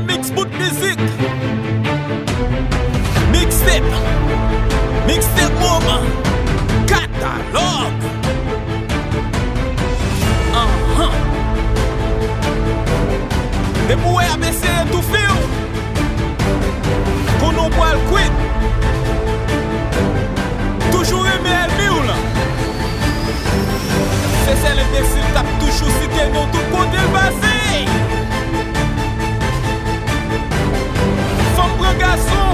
Mix BOUT MIZIK. MIXTAPE. MIXTAPE MOMAN. KATALOG. Depois a ABC do fio. Qu'on nous voit le quid. Toujours aimé le mille. C'est l'imbécile tape toujours si t'es non tout côté le passé. Femme prend garçon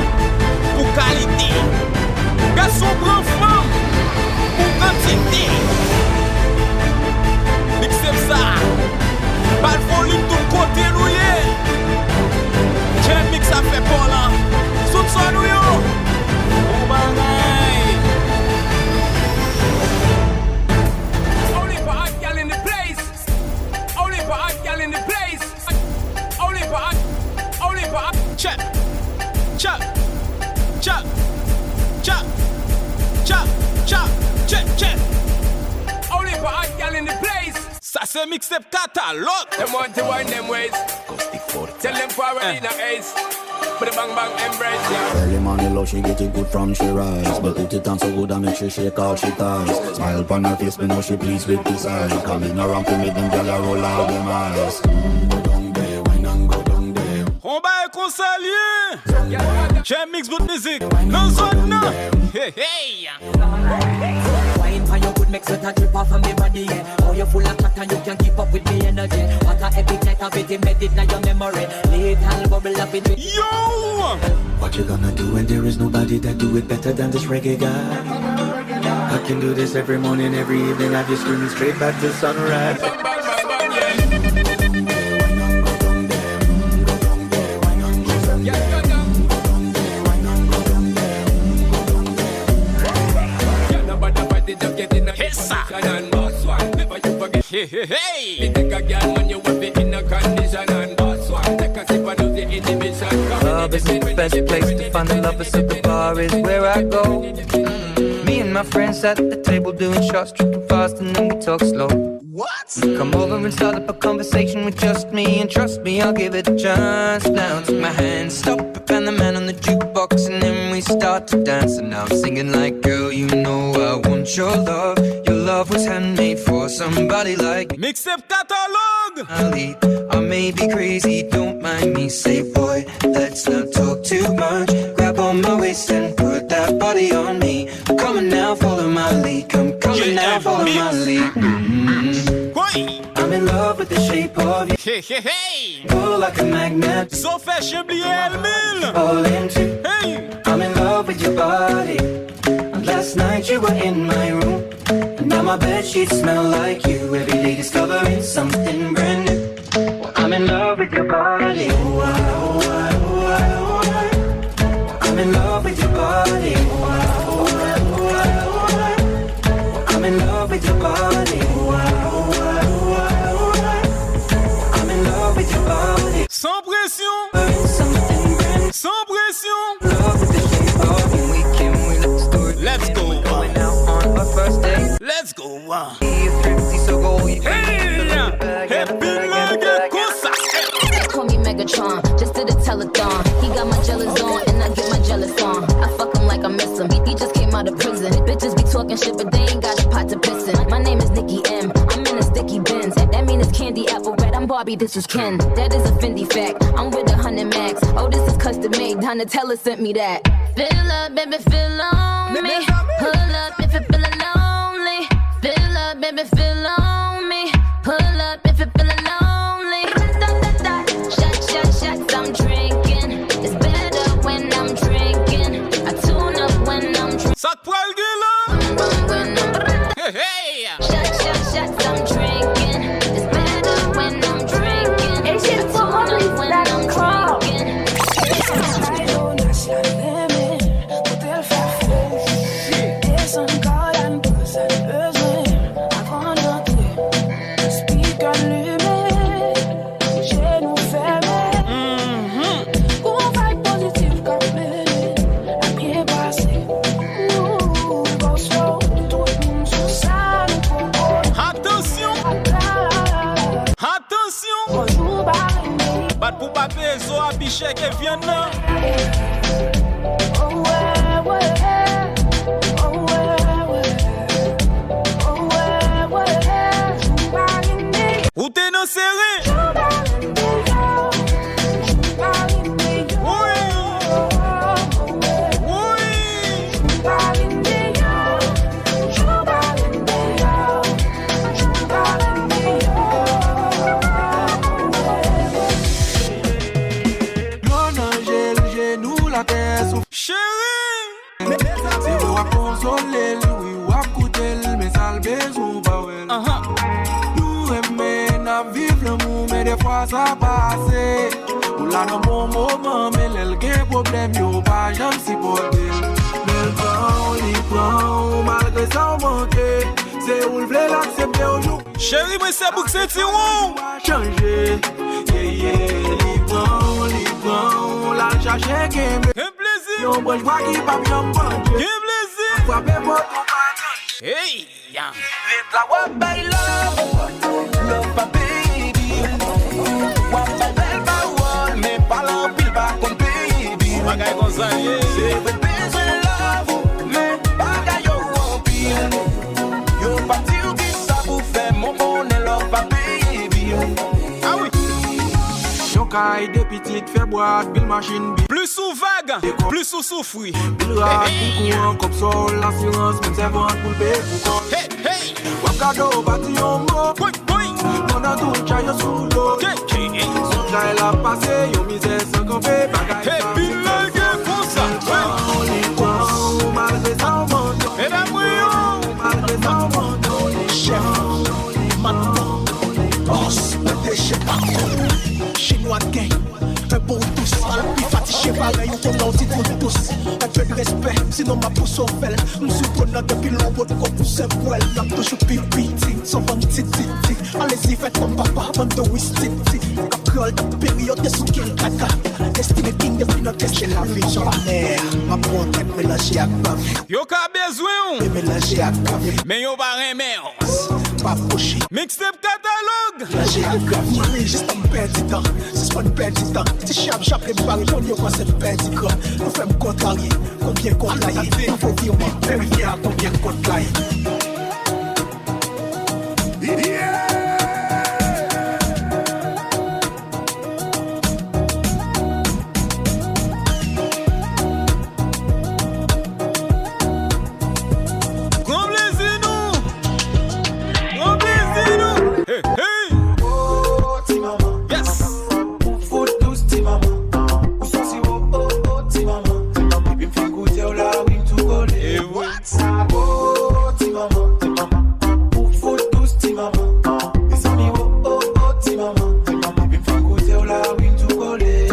pour qualité. Garçon prend femme pour quantité. Mixtape ça. Pas le volume tout côté loué. Tiens mix ça fait pas là. Saute ça nous yo. Oh bagay. Only for hot gal in the place. Only for hot gal in the place. Only for hot. Only for hot. Check. Check. Check. Check. Check. Check. Check. Check. Only for hot gal in the place. Ça c'est Mixtape Catalogue. Them want to wind them ways. Tell them forward in a ace. But the bang bang embrace ya. Early money low, she get it good from she rise. But put it on so good I make sure shake all she ties. Smile upon her face, me know she pleased with this eyes. Coming around to me, them gyal a roll out them eyes. Go down there, wine and go down there. On va conseiller. J'aime Mix BOUT MIZIK. Non zone non. Hey hey. Wine for your good makes it a drip off of me body, yeah. Oh, you're full of chat and you can keep up with me energy. What a epic night of it, embedded in your memory. Little bubble up in it. Yo! What you gonna do when there is nobody that do it better than this reggae guy? I can do this every morning, every evening. I just screaming straight back to sunrise. Bang bang bang bang yeah. Hey, hey, hey. Take a girl when you have it in a condition and boss one. Take a sip and do the inhibition. Club isn't the best place to find the lovers, so the bar is where I go. Me and my friends at the table doing shots, tripping fast, and then we talk slow. What? Come over and start up a conversation with just me, and trust me, I'll give it a chance. Now take my hand, stop it, and the man on the jukebox, and then we start to dance. And now I'm singing like, girl, you know I want your love. Your love was handmade for somebody like me. Mixtape Catalogue. I may be crazy, don't mind me. Say, boy, let's not talk too much. Grab on my waist and put that body on me. I'm coming now, follow my lead. Come coming now, follow my lead. I'm in love with the shape of you. Hey, hey, hey. Pull like a magnet. So fait chambly el mille. All into. Hey. I'm in love with your body. And last night you were in my room. And now my bedsheets smell like you. Every day discovering something brand new. Well, I'm in love with your body. Oh, I'm in love with your body. Oh, I'm in love with your body. I'm in love with your body. Sans pression. Something brand new. Sans pression. Love with the shape of you. We let the story Let's go. We're going out on our first date. Let's go. Be thrifty, so go. You Hey. Happy Mega Kosa. Call me Megatron, just did a telethon. He got my jealous on, and I get my jealous on. I fuck him like I miss him. He just came out of prison. Bitches be talking shit, but they ain't got a pot to piss in. My name is Nikki M. I'm in a sticky Benz. That mean it's candy apple red. I'm Barbie, this is Ken. That is a Fendi fact. I'm with 100 max. Oh, this is custom made. Donatella sent me that. Fill up, baby, fill on me. Pull up if you feeling lonely. Fill up, baby, fill on me. Pull up if you feeling lonely. Shots, I'm drinking. It's better when I'm drinking. I tune up when I'm drinking. Ça te poil là. Hey, hey. Shots, I'm drinking. It's better when I'm drinking. I tune up when I'm drinking. Personne quand la besoin. Avant d'entrer, speak Bat pou pa bezo a biche ke vyen nan. Ou te nan seré? Des fois ça passe. Ou là dans bon moment, mais l'elle gagne problème, yo pas jamais supporter. Mais le temps, on y prend, malgré ça on manque. C'est où le voulait l'accepter aujourd'hui. Chérie, moi c'est pour que c'est tirou. Changer, libre, la chercher game. Un plaisir. Yon branche moi qui pas bien manger. Un plaisir. Frappez pour ton hey, ya. Let la wap by love pa baby. Wap by bel ba wall, mais pas l'empile pas comme baby. Bagay kon sa ye. C'est vrai besoin love, mais bagay yo empile. Yo parti ou qui ça pour faire mon bonheur love pa baby. Ah oui. Yon caille de petite fait boire, bill machine bi. Plus sous vague, plus sous souffri. Bill rad, bill courant, comme sol, l'assurance, même servante pour le payer pour col. Hey, hey. Wap kado bati yon mo. Oui, oui. Mon a tout chay yo sous l'eau. Son chay la passé, yon misère sans camper, bagay Hey, sa. bilingue comme ça. On y prend, malgré ça on monte. Mesdames, oui, oh. Malgré ça on monte. On est chef, maintenant. Boss, le déchet partout. Chinois de gang, un bon tous. Puis fatigué pareil, on tourne l'ordi pour tous. Un peu de respect, sinon ma pousse au fel. M'suis prenant depuis l'ombre de comme pousse un poil. N'a toujours pipi, sans bon titi. Allez-y, faites comme papa, bande de wistiti. Capriole de période de sous qu'il caca. Destiné king de finot, qu'est-ce que la vie sur la mer. Ma pointe mélangée à bave. Yo ka besoin. Et mélangée à cave. Mais yo pas remer. Pas poché. Mixtape catalogue. Mélangée à cave. Juste un petit temps. C'est pas une petite temps. Si chap les barres, on y a quoi cette petite temps. Nous faisons contrarier. Combien contrarier. Il faut vivre. Vérifier combien contrarier. Hey, hey. Oh, ti maman. Yes. Faut tous ti maman. Ou sont si oh, ti maman. Ti maman, puis m'fait goûter au la oui tout collé. Et what? Oh, ti maman. Faut tous ti maman. Les amis, oh, ti maman. Ti maman, puis m'fait goûter au la oui tout collé.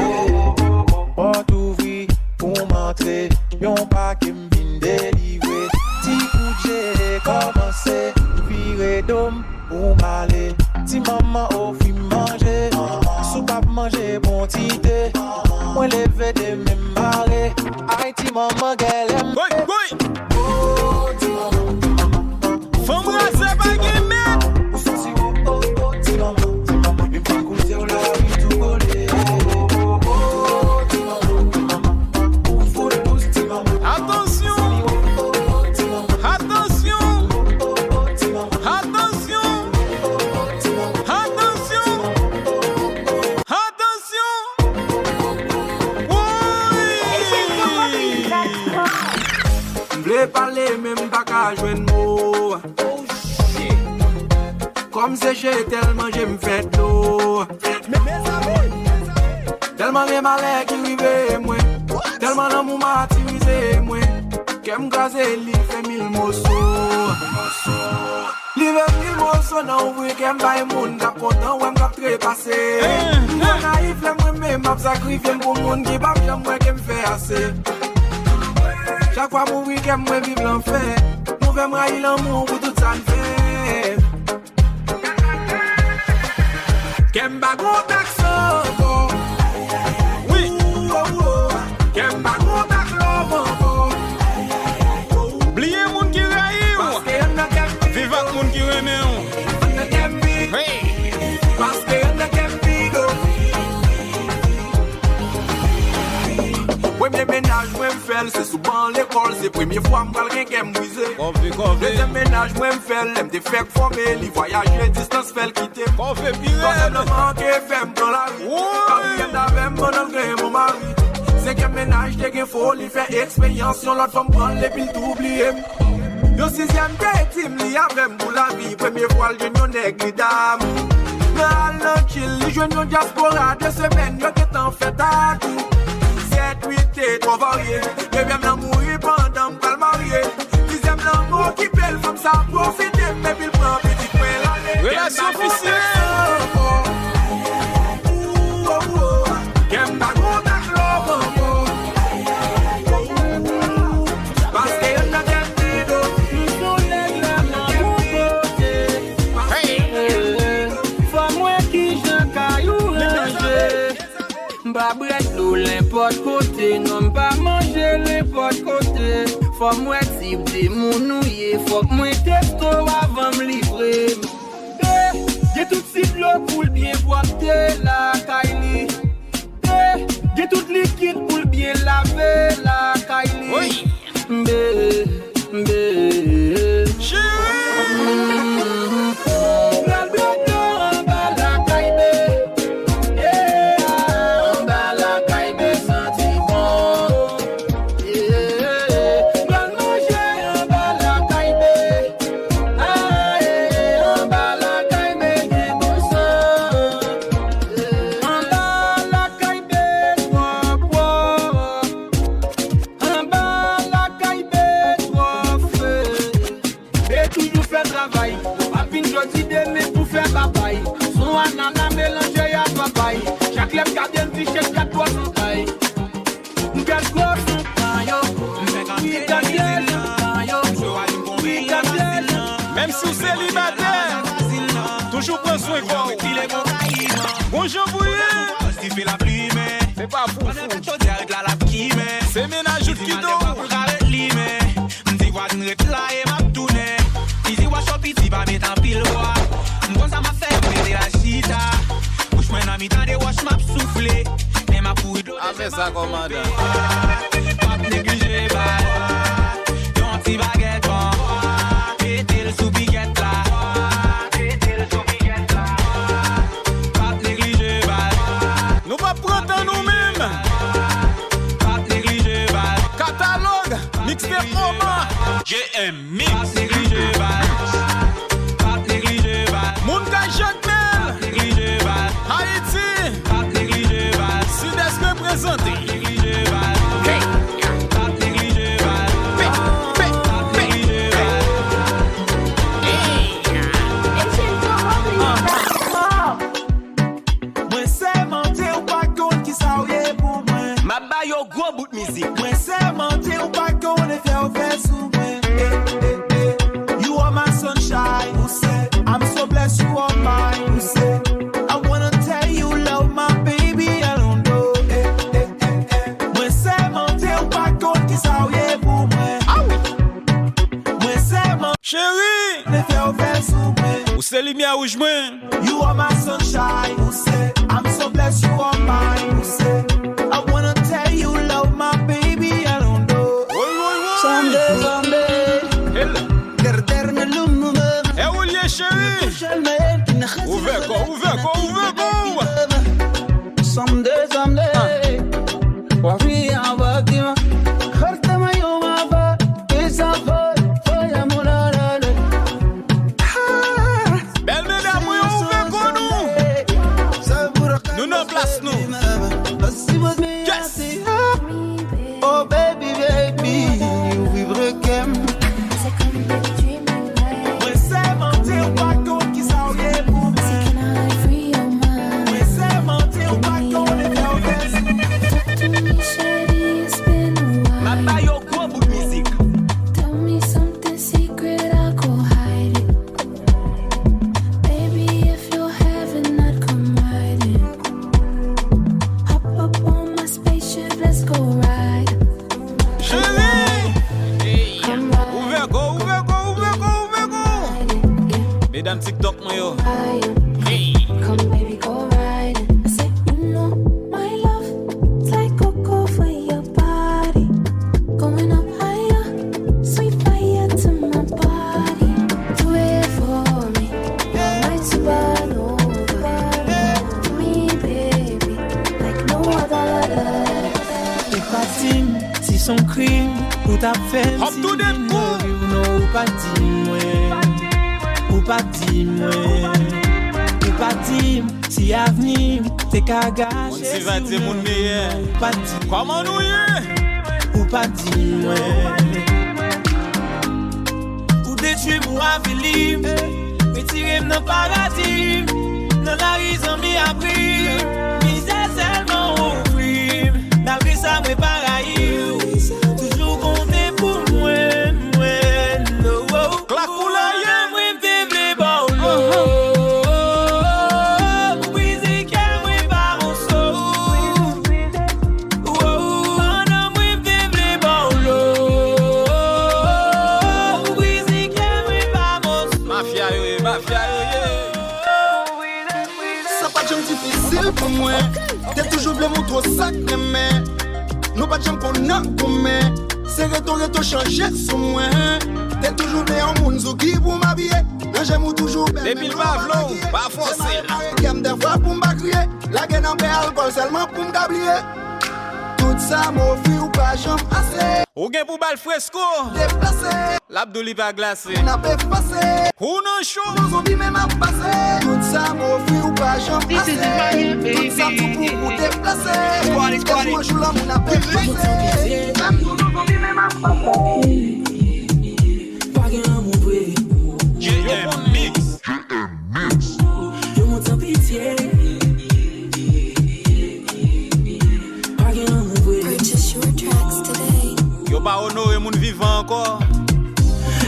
On t'ouvrit pour m'entrer. Yon pas qui m'vin délivrer. Ti coup j'ai commencé. Viré d'homme. Pour m'aller, ti maman offre manger, sous pas manger bon tité, moi lever de me marrer, aïe ti maman qu'elle aime. Oui, oui. Oh ti maman, Femme rase bagay men. ou son si oh ti maman, il me fait goûter au la vie tout collé. Oh ti maman, faut tous ti maman. Attention. Attention. Attention. Attention. Attention. Oui. M'vle parler même pas qu'à jouer de mots. Comme c'est j'ai tellement j'aime faire de l'eau. Tellement les malais qui vivent moi. Tellement l'amour m'a attirisé moi. Qu'aime gazer li fait mille morceaux. Li fait mille morceaux dans ouvrir qu'aime bail moun cap content ou m'cap trépasser. Mon naïf l'aime même m'a sacrifié pour moun qui pas j'aime moi qu'aime fait assez. Chaque fois mon week-end moi vive l'enfer. Nous fait m'railler l'amour pour tout ça fait. Qu'aime pas gros taxo. Oui. Qu'aime pas gros taxo. Oubliez moun qui raille. Vive moun qui remet. Hey. Parce que y'en a qu'un bigo. belle, c'est souvent l'école. C'est première fois m'bral rien qu'elle m'brisé. Deuxième ménage, moi m'fais, l'aime te fait former. Li voyage, distance, fait le quitter. Simplement qu'elle fait m'prend la rue. Quand rien d'avait m'bonne mon mari. Cinquième ménage, t'es qu'un folie, fait expérience. Yon l'autre femme prend les piles t'oublier. Yo sixième team, li avec pour la vie. Première fois, le jeune nègre dame. Mal chill, li jeune yon diaspora. 2 semaines, yo t'es en fait à tout. 7, 8, t'es trop varié. Neuvième l'amour, pendant m'pral marié. Dixième l'amour, qui belle femme, ça profite. Mais il prend petit point l'année. Relation officielle. Qu'aime ta gros ta clove. Parce que y'en a qu'un dido. Pas brette l'eau, n'importe côté. Non, pas manger n'importe côté. Faut moi type de mounouiller. Faut que moi testo avant me livrer. J'ai tout type l'eau pour bien boiter la Kylie. J'ai tout liquide pour bien laver la Kylie. Oui. Même si vous célibataire, toujours prends soin de vous. Bonjour, bouillé. Fait la pluie, mais C'est pas fou. c'est ménage qui m'dit voisine rete là et m'a tourné. Ici wa shop ici va mettre en pile roi. M'gon ça m'a fait péter la chita. Bouche moi n'a mi temps de wash m'a soufflé. Mais m'a pour do. Avec ça commandant. Pas négliger bal. Ton petit baguette bon. Péter le sous piquette là. Pas négliger bal. Nous pas prendre nous-mêmes. Pas négliger bal. Catalogue, mixtape MOMAN. GM mix. Pas négliger bal. Pas négliger bal. Moun ka Jacmel. Négliger bal. Haïti. Pas négliger bal. Sud-Est représenté. Négliger bal. Pas négliger bal. Pas négliger bal. Moi c'est mentir ou pas compte qui ça ouye pour moi. Ma ba yo gros bout de musique. Moi c'est mentir ou pas compte et faire sous moi. You are my sunshine, who said I'm so blessed you are mine, who said I wanna tell you love my baby, I don't know. Moi c'est mentir ou pas compte qui ça ouye pour moi. Moi c'est mentir Chérie, et faire sous moi. ou c'est lumière ou j'mène. You are my sunshine, who said I'm so blessed you are mine, who said I wanna tell you love my baby, I don't know. Eh où lié chérie? Ouvert quoi, ouvert quoi, ouvert quoi. Belle mesdames, oui, ouvert quoi nous. Nous n'en place nous. Yes. Oh baby, baby, you vivre qu'aime. Moi c'est mentir pas compte qui ça ouye pour moi. son crime, ou t'as fait Hop to them cool. Non, ou pas dis-moi. Ou pas dis-moi. Ou pas dis-moi. Si avenir, t'es qu'à gâcher. On s'y va dire mon meilleur. Pas dis. Comment nous y est? Ou pas dis-moi. Ou détruire moi Philippe. Mais tirer dans le paradis. Dans la raison m'y abri. Misère seulement au crime. Malgré ça, moi pareil. Toujours compter pour moi. Clac pour la yeux. Moi m'vivre les bords. Pour moi, t'es toujours blé mon trop sacré, mais nous pas de gens qu'on a commun. C'est reto changer sur moi. T'es toujours blé en monde, qui pour m'habiller. J'aime toujours bien. Depuis le Pavlon, pas forcé. J'aime des fois pour m'acrier. La gaine en paix alcool seulement pour m'gablier. Tout ça m'offre ou pas, j'en assez. Ou gen pour bal fresco. Déplacé. L'abdouli pas glacé. On a pas passé. Ou non chaud. Nos zombies même à passer. Tout ça m'offre ou pas, j'en assez. Tout ça tout pour déplacer. Squad. Moi je l'homme, on a pas passé. Même nos zombies même à passer. Pas gain mon bruit. Mix. Je monte en pitié. Yo pas honoré moun vivant encore.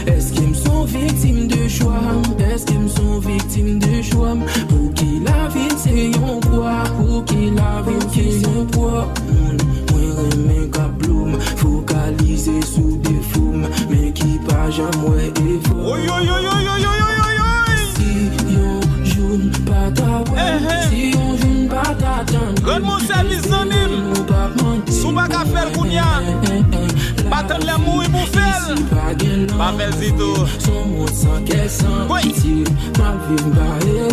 Est-ce qu'ils sont victimes de choix? Est-ce qu'ils sont victimes de choix? Pour qui la vie c'est un poids? Pour qui la vie c'est un poids? Moi remets qu'à bloom, focaliser sous des foumes, mais qui pas jamais est fort. Oi oi oi oi oi oi oi. Si yon joue pas ta si yon joue pas ta tante. Rend mon service en him. Sou pas qu'à faire kounya. Batan le mouille pour faire. Pas faire zito. Son monde sans qu'elle sans pitié. Mal vivre bailler.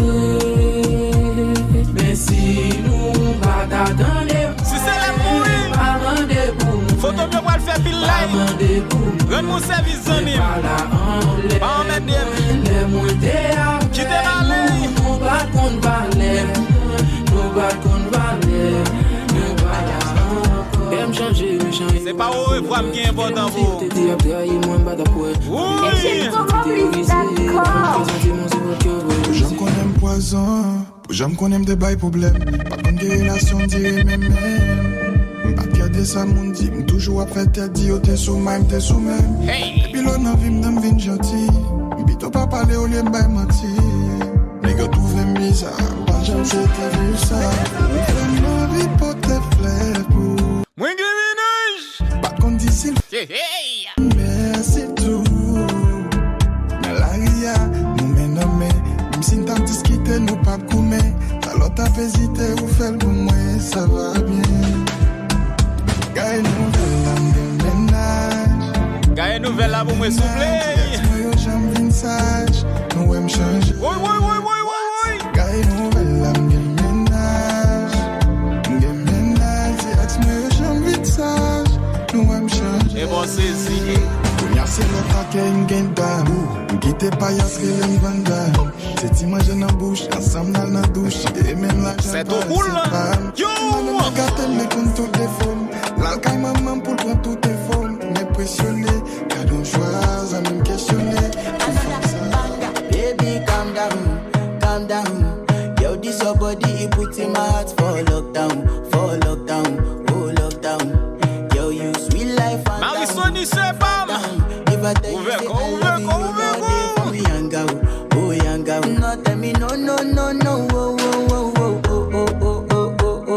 Mais si nous pas t'attendre. Si c'est le mouille. Pas rendez-vous. Faut que tu vas le faire pile live. Rend mon service en him. Pas en mettre des. Les mouilles Qui t'es malé. Nous pas qu'on balai. Nous pas qu'on balai. C'est pas au revoir qui est important pour. Oui. J'aime qu'on aime poison, j'aime qu'on aime des bails problèmes. Pas qu'on des relations dire même. Pas regarder ça mon dit, toujours après tête dit oh t'es sous même, t'es sous même. Et puis l'on a vu m'dame vin gentil. Bito pas parler au lieu m'baille menti. Les gars trouvent bizarre, pas jamais c'était vu ça. Vraiment ripote fleurs pour. Moi Minaj. Pas qu'on dit s'il mais c'est tout. Mais la ria, nous nommé. Même si t'as discuté, nous pas coumé. Alors t'as hésité ou fait le moi, ça va bien. Gagne nouvelle la ménage. Gagne nouvelle la pour me souffler. Moi j'aime vin sage, nous aime changer. Oui. Gagne nouvelle la ménage. Moi j'aime vin sage, nous aime changer. Et bon c'est si. C'est le paquet une gain d'âme. Quittez pas y'a ce que l'on vend. C'est image dans la bouche, ensemble dans la douche. Et même la c'est tout cool là. Yo! On a gâté les comptes toutes les formes. L'alcaï maman pour prendre toutes les formes. Mais pressionné, cadeau choix, à même questionner. Baby, calm down. Yo, this your body, it puts in my heart for lockdown, oh lockdown. Yo, you sweet life and Marie-Sonny, c'est pas. Ouvert. Oh, yanga. No, tell me no.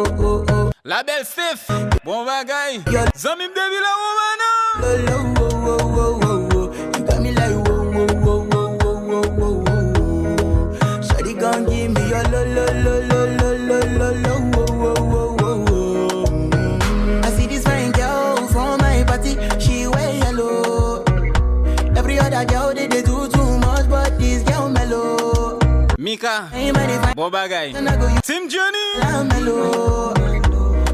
Oh. La belle Steph. Bon bagay. Zamim Devi la Romana. You got me like whoa. Shawty gon' give me your lo. I see this fine girl from my party. She wear yellow. Every other girl they do too much, but this girl mellow. Mika, bon bagay. Team Johnny.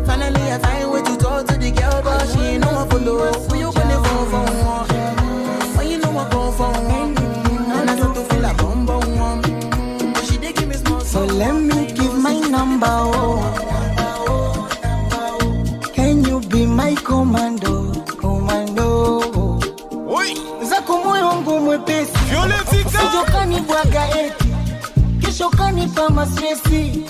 Finally I find way to talk to the girl. girl, but she ain't no one follow. Who you gonna phone for? When you know I go for one, and I start to feel a bum bum one. But she dey give me small. So let me give my number. Oh. Can you be my commando? Commando. Oi. Zako moyo wangu mwepesi. Violetica. Sijo kanibwaga eti. Kesho kanipa mastresi.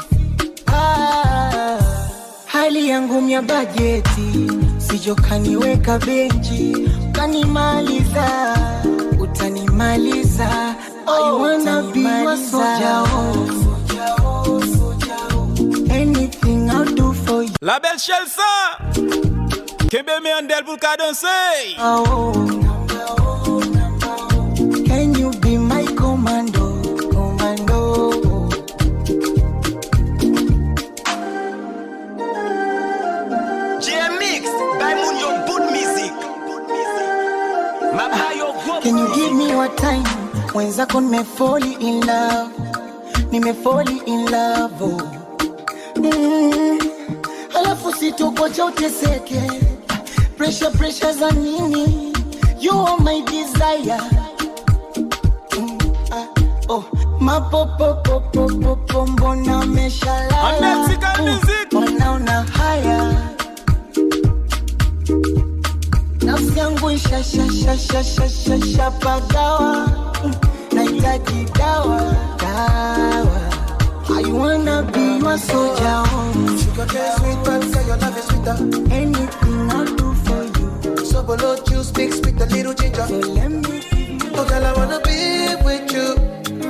Hali yangu mya bajeti. Sijo kaniweka benchi. Utanimaliza. Utanimaliza. I wanna be your soldier. Anything I'll do for you. La belle Chelsea. Kembe me andel pour ka danser. Can you be my commando? Commando. BOUT MIZIK. Can you give me your time? Wenzako nimefall in love. Nimefall in love. Oh. Alafu sitokocha uteseke. Pressure za nini? You are my desire. Oh, mapopopopopopo mbona meshalala. Wanaona haya. Nafsi yangu isha pagawa. Nahitaji dawa. I wanna be your soldier. Sugar cane sweet, but say your love is sweeter. Anything I'll do for you. So below juice mixed with a little ginger. So let me. Oh girl, I wanna be with you,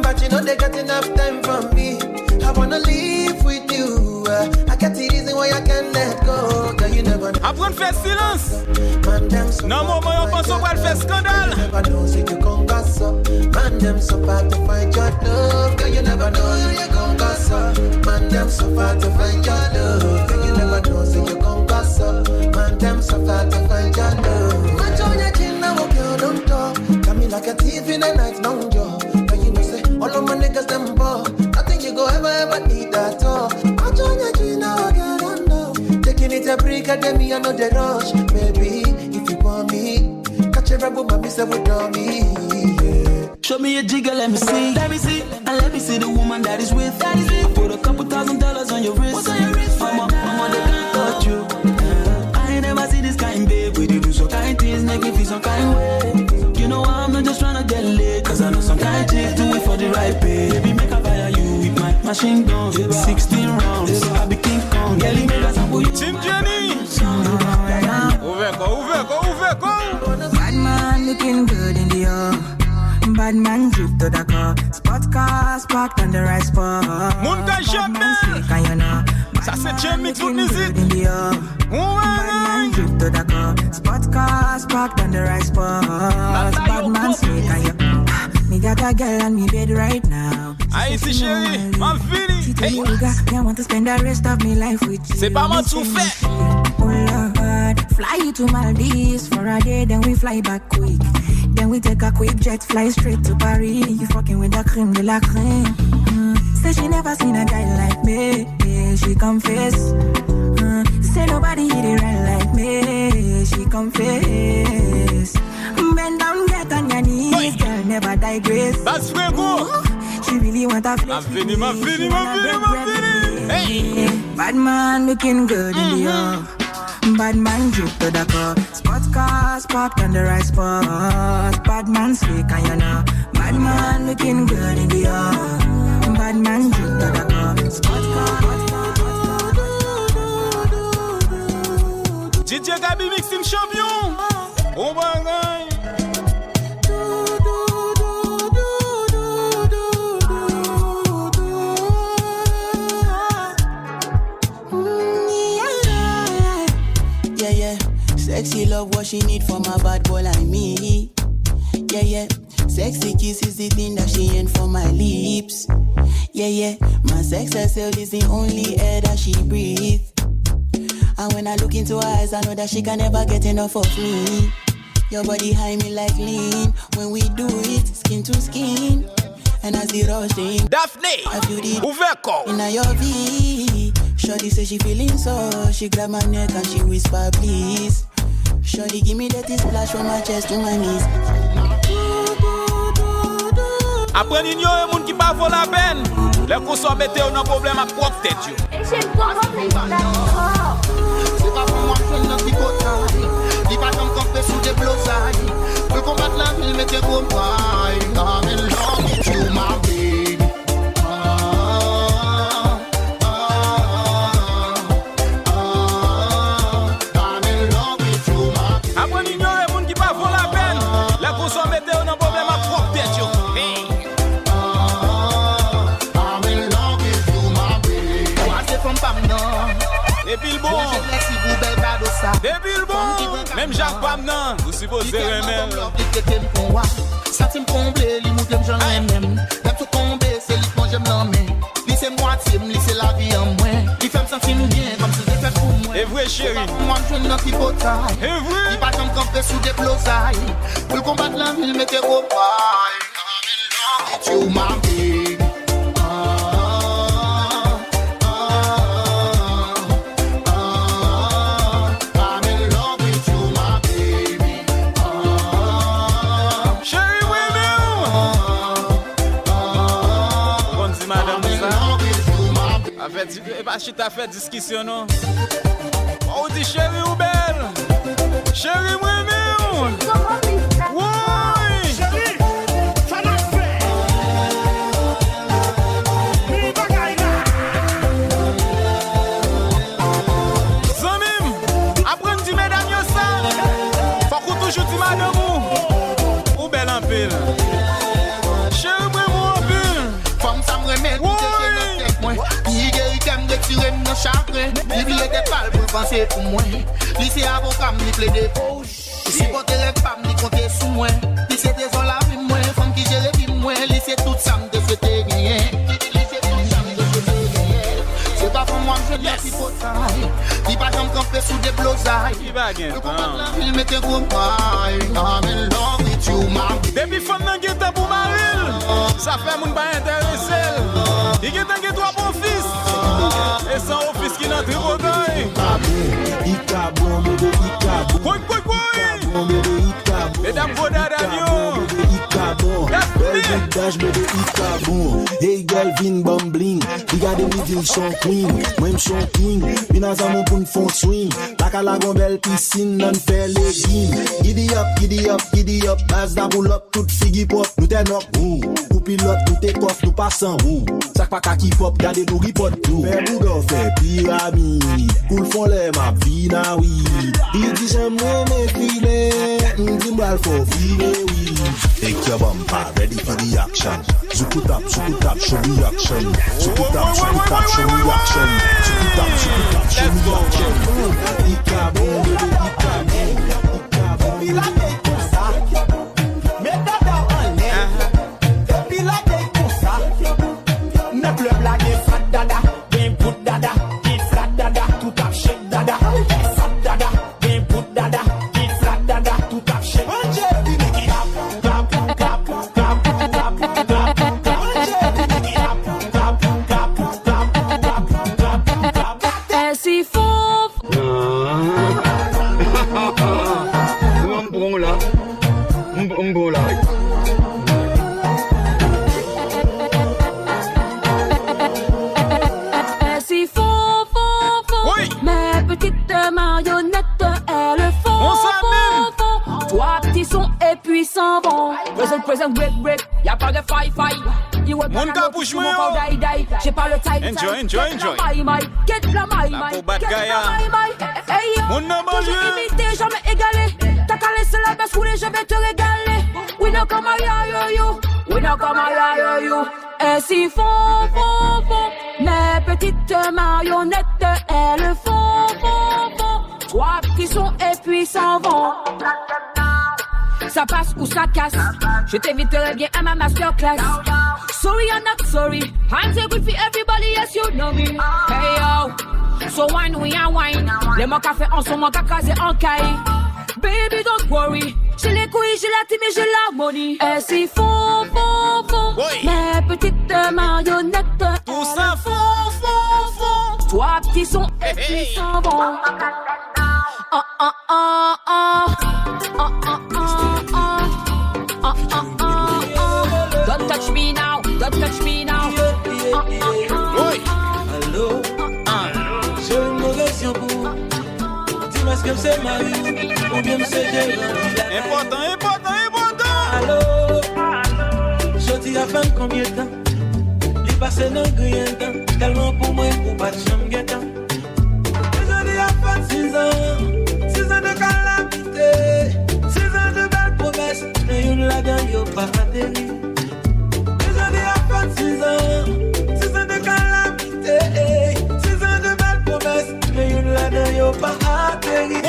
but you know they got enough time for me. I wanna live with you. I got the reason why I can't let go. Girl, you never know. Après on fait silence. Non, moi, on pense qu'on va faire scandale. You never know, say you gon' gossip. Man, them so far to find your love. Girl, you never know, you gon' gossip. Man, them so far to find your love. Girl, you never know, say you gon' gossip. Man, them so far to find your love. Match on your chin, now walk your don't talk. Got me like a thief in the night, long jaw. Girl, you know, say, all of my niggas, them ball. I think you go ever need that all. Match on your chin, now walk your don't know. Taking it a break, I me, I know the rush. Baby, if you want me, catch a rebel, my miss with me. Yeah. Show me a jigger, let me see. Let me see. And let me see the woman that is with. That is it. I put a couple $1,000 on your wrist. What's on your wrist? Mama, they can't touch you. I ain't never see this kind, babe. We do some kind things, make me feel some kind way. You know I'm not just trying to get laid. Cause I know some kind chicks do it for the right pay. Baby, make a fire you with my machine gun. 16 rounds, I be King Kong. Girlie, make us sample you. Team Jenny. Ouvert go. Bad man looking good in the air. Bad man drip to the car. Spot cars parked on the right spot. Mon gars jamais. Ça c'est J-Mix BOUT MIZIK. Bad man drip to the car. Spot cars parked on the right spot. Bad man slick and you. Me got a girl on me bed right now. Ici chérie, ma fille. Hey. I want to spend the rest of my life with you. C'est pas moi tout fait. Oh Lord, fly you to Maldives for a day, then we fly back quick. Then we take a quick jet, fly straight to Paris. You fucking with the creme de la creme. Say she never seen a guy like me. Yeah, she confess. Say nobody hit it right like me. She confess. Bend down, get on your knees, girl, never digress. That's Frego. She really want a flex. Ma fini. Hey. Bad man looking good in the air. Bad man drip to the car. Spot cars parked on the right spot. Bad man slick and you know. Bad man looking good in the air. Bad man drip to the car. Spot cars. DJ Gabi mix team champion. Oh bagay. Sexy love what she need from a bad boy like me. Yeah. Sexy kiss is the thing that she ain't for my lips. Yeah. My sex herself is the only air that she breathes. And when I look into her eyes, I know that she can never get enough of me. Your body high me like lean. When we do it, skin to skin. And as the rush in Daphne, I feel it Ouvert in your V. Shorty say she feeling so, she grab my neck and she whisper please. Shorty give me that splash from my chest to my knees. Après nous yon moun qui pas vaut la peine. Les coups mettez un problème à propre tête yo. C'est pas pour moi que je n'ai pas de dis pas comme qu'on fait sous des blosailles. Pour combattre la ville, mettez gros paille. I'm in love with you, my baby. I'm in love with you, my baby. Après nous yon moun qui pas vaut la peine. Les coups mettez un problème à propre tête yo. Depuis le bon, même Jacques Pamnan, vous supposez remède. Ça t'aime combler, les mots j'en aime. Même tout tomber, c'est lui que j'aime l'emmener. Lui c'est moitié, lui c'est la vie en moins. Il fait me sentir bien, comme si c'était fait pour moi. Et vrai chérie. Moi je suis dans petit potaille. Et vrai. Il pas comme camper sous des blosailles. Pour combattre la ville, mettez vos pailles. I'm in love with you, my baby. Tu t'as fait discussion non? On dit chérie ou belle? Chérie moi même. Oui. Chérie, ça l'a fait. Mi bagay là. Zamim, après du mesdames yo ça. Faut qu'on toujours dit madame ou belle en pile. Chérie moi en pile. Femme ça me remet tout ce que moi. Retirez mon chagrin, l'oublier des balles pour penser pour moi. Lycée avocat, m'y plaide. Si vous avez les femmes, m'y comptez sous moi. Lycée des la vie, moi, femme qui gère vie, moi. Lycée tout ça, m'de souhaiter rien. Lycée tout ça, m'de souhaiter rien. C'est pas pour moi que je n'ai pas de taille. Dis pas j'en camper sous des blosailles. Le combat de la ville, mettez gros paille. I'm in love with you, my baby. Depuis femme nan geta pour Maril, ça fait moun pas intéressé. Il geta gen trois bons fils. Et sans office qui n'a pas de mesdames, vos dadamios. Hey girl, vin bambling. Regardez me dire son queen. Moi son king. Pina za mon pour font swing. La la belle piscine, non fait les games. Giddy up, giddy up, giddy up. Base da roule up, toute figgy pop. Nous t'es knock, ou pilote, nous t'es coff, nous passons, Sac pas kaki pop, gardez nous report tout. Fait boudo, fait pyramide. Cool font les maps, vina oui. Il dit j'aime mes filets. Dis-moi il faut vivre, oui. Take your bumper, ready for the action. Zouk it up, show me action. Zouk it up, show me action. Zouk it up, show me action. Ikabo, Ikabo. Il a des comme ça. Mais d'abord en l'air. Depuis la day comme ça. Ne pleure blague, fat dada. Bien put dada. Qui flat dada. Tout a shake dada. Fat dada. Bien put dada. Qui flat dada. Tout a shake. Present break, y'a pas de fight. You want mon ka push moi. J'ai pas le time. Enjoy. Get la maille, Mon nom toujours imité, jamais égalé. T'as qu'à laisser la baisse rouler, je vais te régaler. We know come you. Et si font. Mes petites marionnettes, elles font. Trois petits sons et puis s'en vont. Ça passe ou ça casse. Je t'inviterai bien à ma masterclass. Sorry, I'm not sorry. I'm so good for everybody, yes, you know me. Hey yo, so wine, we are wine. Les mots qu'a fait en son manque à caser en caille. Baby, don't worry. J'ai les couilles, j'ai la team et j'ai l'harmonie. Et si font. Mes petites marionnettes. Tout ça font. Trois petits sons et puis s'en vont. Don't touch me now, don't touch me now. Allô, j'ai une mauvaise question pour vous. Dis-moi ce que c'est Marie ou bien c'est Jérémy. Important. Allô, je dis à fin combien de temps? Il passe dans le grien de temps. Tellement pour moi, pour pas de chambre guettant. Je dis à fin 6 ans. 6 ans de calamité. 6 ans de belles promesses. Mais une là-dedans, y'a pas atterri. Je dis à fin 6 ans. 6 ans de calamité. 6 ans de belles promesses. Mais une là-dedans, y'a pas atterri.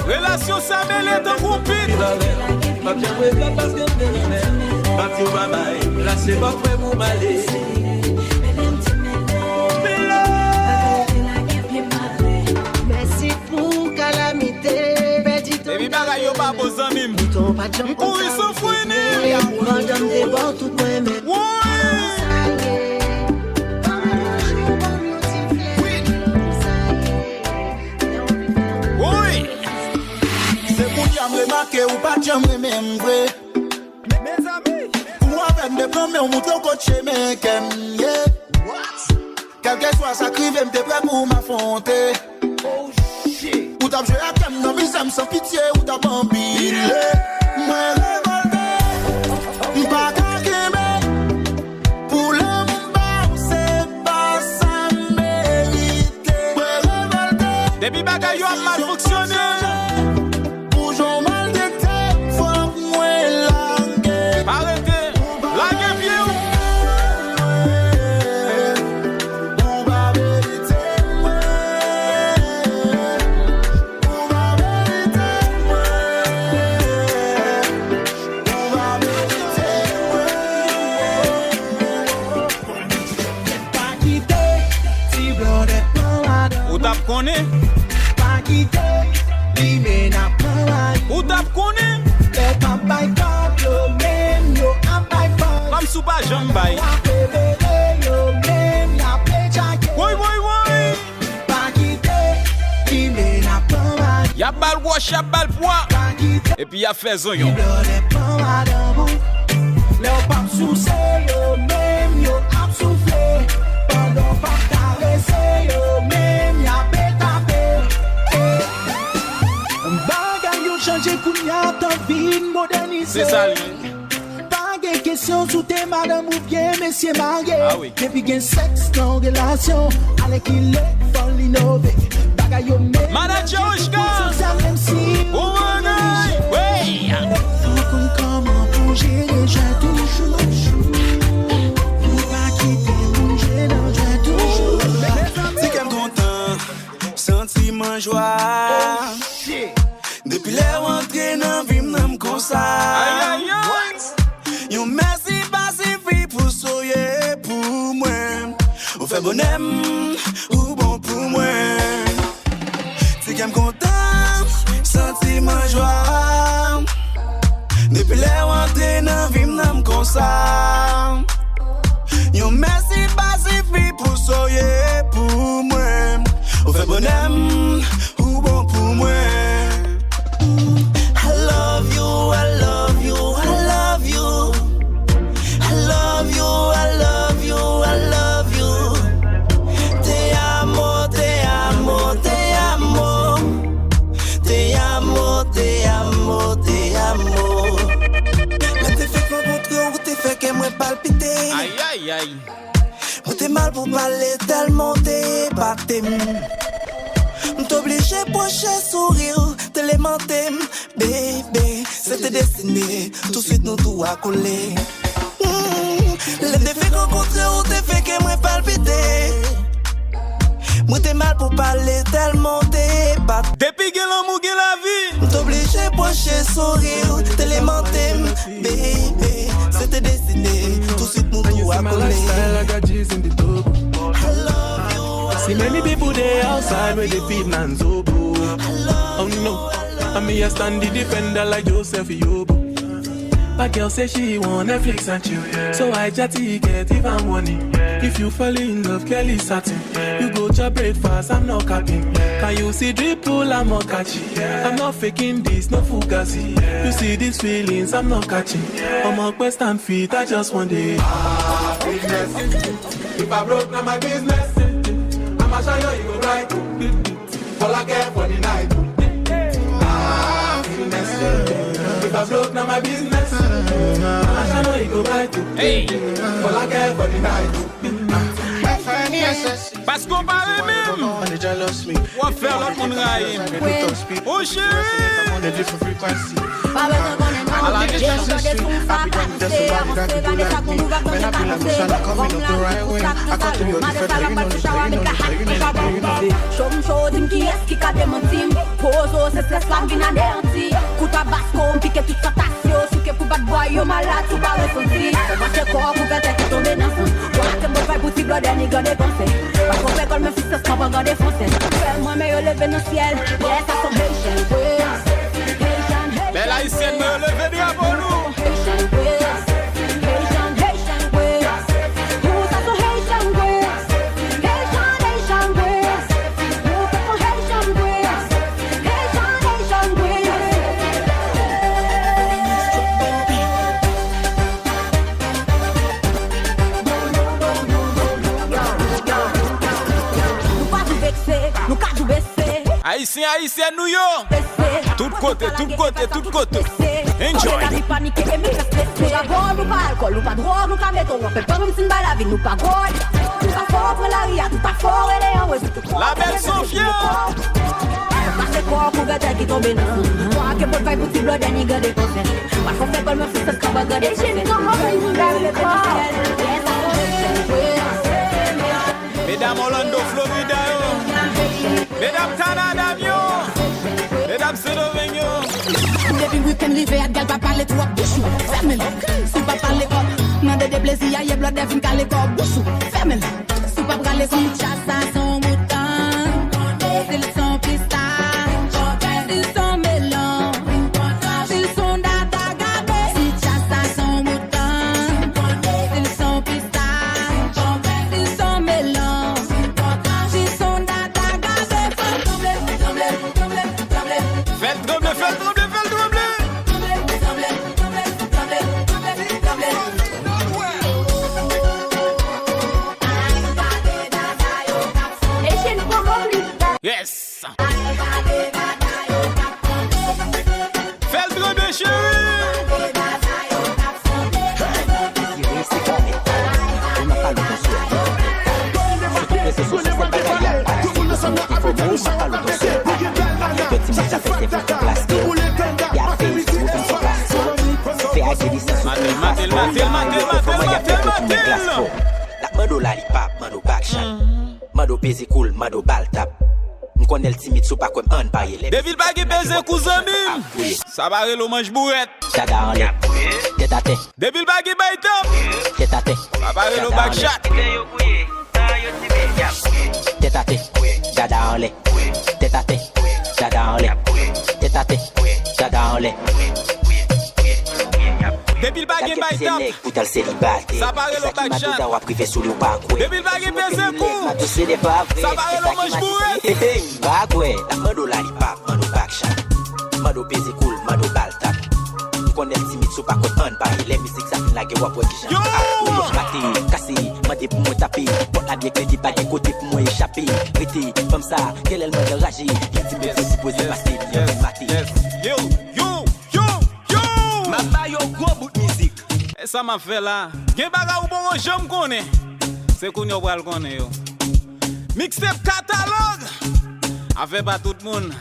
Relation ça mêle dans groupe. Pas bien ouais parce que pas tu vas bailler. Là c'est pas prêt pour m'aller. Merci pour calamité. Baby bagay yo pas besoin mim. Pour ils sont fouinés. Madame des bords tout point mais. Remarqué ou pas jamais même vrai. Mes amis, pour avec mes premiers on monte au coach mes kem. Quel que soit ça crive, m'te prêt pour m'affronter. Oh shit. Ou t'as joué à kem dans mes âmes sans pitié ou t'as bambine. Moi révolté, m'pas qu'à qu'aimer. Pour le m'bar c'est pas ça mérité. Moi révolté. Depuis bagay yo a mal fonctionné. Pas quitter, l'imé n'a pas. Ou tap koné? Le campagne top, yo même, yo campagne top. Comme sous pas jambay. Yo même, la péchaque. Oui. Pas quitter, l'imé n'a pas. Y'a bal wash, y'a bal poids. Et puis y'a fait zoyon. Le pape sous yo même, yo ap soufflé. Pendant pas caresser, yo même, y'a pétapé. Bagay yo changé kounya, ton vie modernisé. C'est ça lui. Pas de question sous tes madame ou bien messieurs mariés. Ah oui. Depuis qu'il y a sexe dans relation, allez qu'il est faut l'innover. Bagay yo même. Manager Oshka. Même si. Oh bagay. Ouais. Faut comment pour gérer, j'ai toujours. Pour pas quitter mon gênant, j'ai toujours. C'est qu'elle content, sentiment joie. Depuis les rentrées dans vie, m'aime comme ça. Yon merci pacifique pour soyer pour moi. On fait bonhomme ou bon pour moi. C'est qu'elle content, sentiment joie. Depuis les rentrées dans vie, m'aime comme ça. Yon merci pacifique pour soyer pour moi. On fait bonhomme ou bon pour moi. I love you, I love you, I love you. I love you, I love you, I love you. Te amo, te amo, te amo. Te amo, te amo, te amo. Mais t'es fait rencontrer ou t'es fait que moi palpiter. Aïe. Ou t'es mal pour parler tellement t'es batté. T'obligé pocher sourire, te lamenter. Bébé, c'était destiné, tout de suite nous tout a collé. Les défais rencontrés ou t'es fait que moi palpiter. Moi t'es mal pour parler tellement t'es batté. Depuis que l'amour que la vie. T'obligé pocher sourire, te lamenter. Bébé, c'était destiné, tout de suite nous tout a collé. See many people there outside where they feed Nanzobo. Oh no, I me a stand the defender like Joseph Yobo. My girl say she want Netflix and chill, yeah. So I chatty get even money. Yeah. If you fall in love, Kelly satin. Yeah. You go to breakfast, I'm not capping. Yeah. Can you see dripple, I'm not catching. Yeah. I'm not faking this, no fugazi. Yeah. You see these feelings, I'm not catching. Yeah. I'm on quest and feet, I just want it. Business. If I broke, now my business. I'ma show you, you go right. All I care for the night. Business. If I broke, now my business. I'ma show you, go right. All I care for the night. Parce qu'on parle même. On va faire l'autre monde raïm. Oh chérie. Show dim qui est-ce qui a démenti. Poso c'est cette flamme qui n'a démenti. Couta basco, pique toute fantasio. Souke pour bad boy, yo malade, tout pas ressenti. Parce que quoi, pour faire tête tomber dans son. Quoi que me fait bouti blood et nigga dépenser. Parce qu'on fait comme me fils, ça se va garder français. Fais-moi mais yo levé dans ciel. Yes, I some Haitian queers. Belle haïtienne me levé bien pour nous. Haitian queers. Haitian queers. Who's that so Haitian queers? Haitian queers. Who's that so Haitian queers? Haitian queers. Nous pas du vexé, nous pas du baissé. Haïtien, haïtien, nous yo. Tout côté. Enjoy. Nous pas nous pas alcool, nous pas drogue, nous pas béton. On fait pas comme si nous la vie, nous pas gold. Nous pas fort pour la ria, tout pas fort et les ouais. La belle Sophia. Parce que quoi pour gâter qui tombe dans. Quoi que pour faire petit blood et nigga des conseils. Parce qu'on fait comme me fait ça comme regarder. Mesdames Orlando, Florida yo. Mesdames Canada yo. Mesdames Saint-Domingue. Depuis week-end l'hiver, gal pas parler trop bouchou. Fermez-le. Si pas parler comme, non de déplaisir, y'a blood devine calé comme bouchou. Fermez-le. Si pas parler comme chasse à son mouton. Ils sont pistaches. Ils sont melons. Ils sont datagabé. Si chasse à son mouton. Ils sont pistaches. Ils sont melons. Ils sont datagabé. Faites trembler. Yes. Fais le trembler, chérie. Matel. La mado lollipop, mado backshot. Mado pese cool, mado ball tap. M'konnel timide sou pas comme un paye. Devil bagay pese cousin mim. Ça va le mange bourrette. Dada en lait. Tête à tête. Devil bagay bay top. Tête à tête. Ça va le backshot. Tête à tête. Dada en lait. Tête à tête. Dada en lait. Tête à tête. Dada en lait. Devil bagay bay top. Poutal célibataire. Ça va le backshot. Mado wa privé sous le parcours. Devil bagay pese coup. C'est des pas vrai. Ça va le mange bourrette. Bagay. La mado lollipop, mado backshot. Mado pese cool, mado ball tap. M'konnel timide sou pas comme un paye. Les musiques ça fin la gueule pour qui chante. Raté, cassé, mandé pour moi taper. Porte la bien crédit pas des côtés pour moi échapper. Prêté, comme ça, quel est le mode enragé. Qui dit me fait supposer passer bien maté. Yo. Ma bayo gros bout musique. Et ça m'a fait là. Gen baga ou bon j'aime connaît. C'est qu'on yo pral connaît yo. Mixtape KATALOG. Avec pas tout le monde.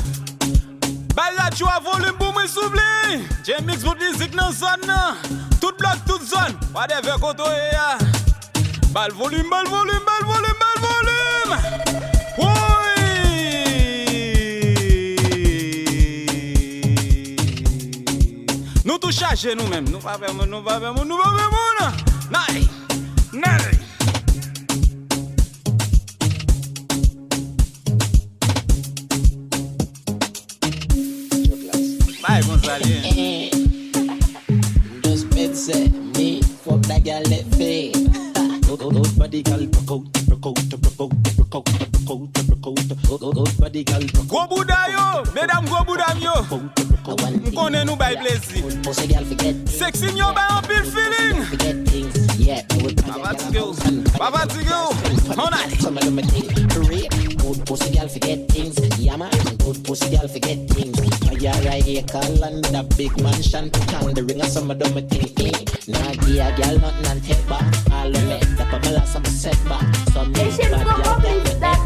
Baga tu as volume pour me souffler. J'ai mix bout musique dans zone. Tout bloc, toute zone. Whatever koto ya. Bal volume. Oui. Nous tout chargés nous-mêmes. Nous pas faire nous. Naï. Bye, Gonzalez. say me fuck that girl let fade. Good body girl, broke out. Good body girl. Go Buddha yo, mesdames go Buddha yo. M'konne nou bay plaisir. Sexy yo bay un pile feeling. Papa Tigyo, on a some of them good pussy girl forget things. Yeah man, good pussy girl forget things. I ride a car and a big mansion. Can the ring of some of them think. Nah give a girl nothing and take back. All of me, the pamela some setback. Some bad girl get back.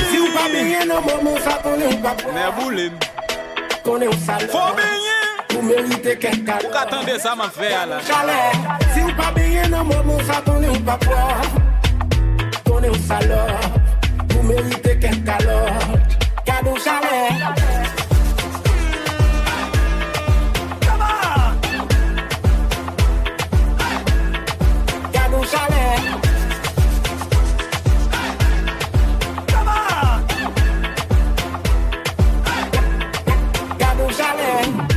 Si ou pa benye nan moment sa konen ou pa po. Mais boulem. Konen ou sale. Faut benye. Ou mérite ken kal. Ou qu'attendez ça m'a fait là. Chalet. Si ou pa benye nan moment sa konen ou pa po. Konen ou sale. Ou mérite ken kal. Kado chalet. Kado chalet.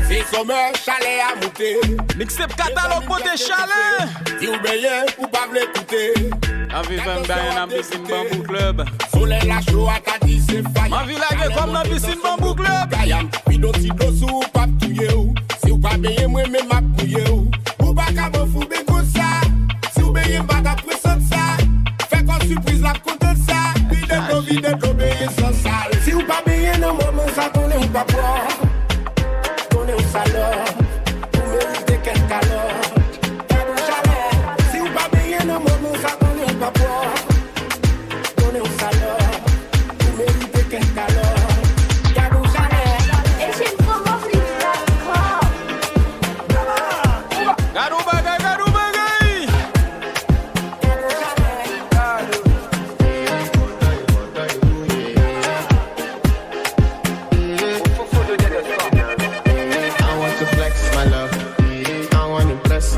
C'est sommet, chalet à monter. Mixtape catalogue côté chalet. Si vous payez, vous pas l'écouter. Avec un bain dans piscine bambou club. Soleil la chaud à ta dit c'est faillant. Ma vie la comme dans piscine bambou club. Kayam, puis d'autres si sous pas touyer. Si vous pas payez, moi même ma couiller. Vous pas qu'à me foutre comme ça. Si vous payez, pas qu'à pression ça. Fait qu'on surprise la côté de ça. Vide de payer sans sale. Si vous pas payez, non, maman, ça tourne ou pas boire. Tourne ou saleur. Vous méritez quel calor. Cadeau chalet. Si vous pas payez, non, maman, ça tourne ou pas boire. Tourne ou saleur. Vous méritez quel calor. Cadeau chalet. Et j'ai une femme en plus. Gadou bagay, gadou bagay. I want to flex my love, I want to impress,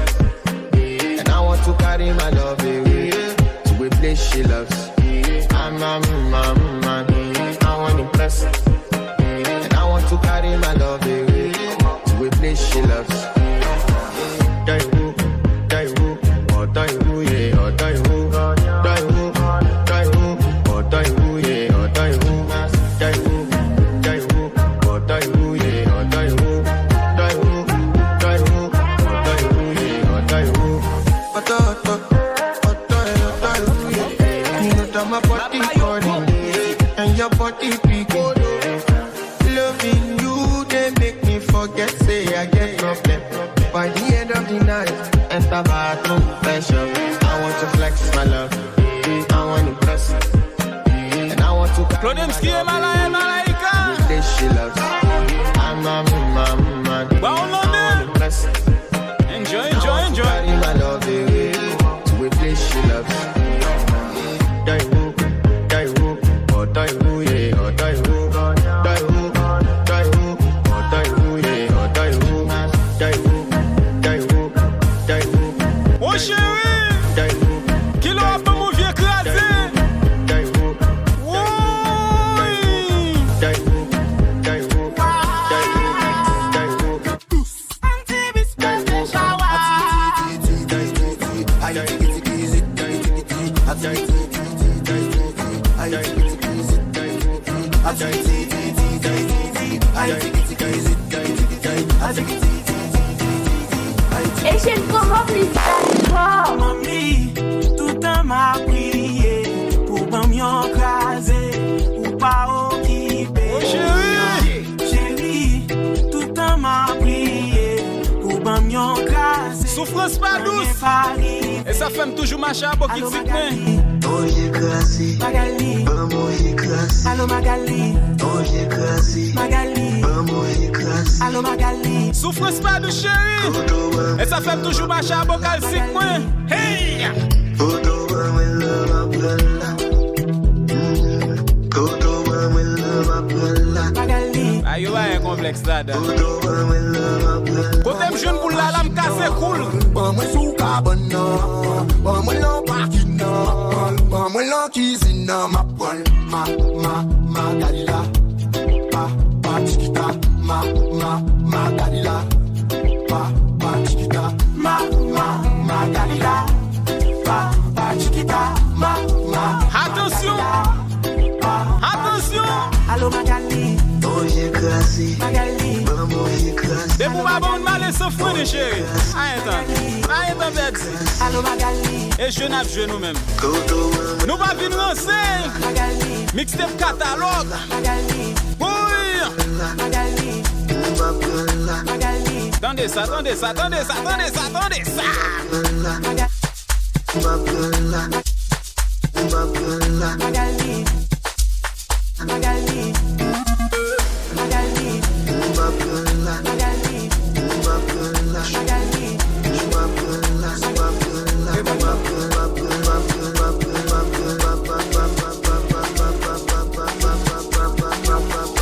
and I want to carry my love away to a place she loves. I'm I want to impress, and I want to carry my love away to a place she loves. And your body big. Loving you, they make me forget, say I get problem. By the end of the night, enter bathroom, fresh up. I want to flex my love, I want to impress, and I want to Klodemski et Malaika. This she loves. I'm enjoy, enjoy, enjoy. Carry my love away to a place she loves. Oh chérie, kilo a pas mon vieux écrasé. Et j'ai une comment plus d'accord. Mamie, tout un m'a prié pour pas m'écraser ou pas occuper. Chérie, tout un m'a prié pour pas m'écraser. Souffrance pas douce. Et ça fait toujours marcher à beaucoup de cycles. Oh écrasé, Magali, maman écrasé. Allô Magali, oh écrasé, Magali, maman écrasé. Allô Magali. Souffrance pas douce chérie. Et ça fait toujours marcher à beaucoup de cycles. Hey! Ayo un complexe là. Quand t'aimes jeune pour la lame cassée cool. Moi sous carbone, moi l'en parking, moi l'en cuisine, ma poêle, ma galila, pa chiquita, ma galila. parler sans frein, chérie. Arrête, bête. Allô Magali. Et je n'ai joué nous-mêmes. Nous va venir lancer. Mixtape catalogue. Oui. Attendez ça.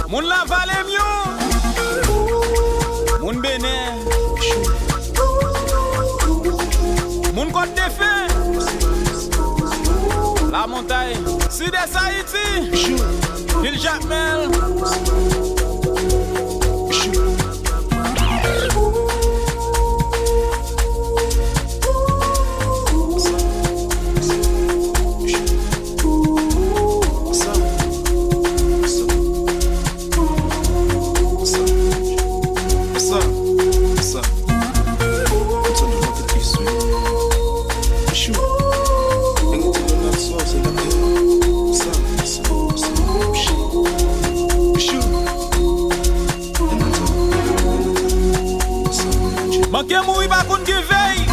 Moun la vale mieux. Moun béné. Moun côte de fin. La montagne. Sud est Haïti. Ville Jacmel. Manquez mourir par contre qui veille.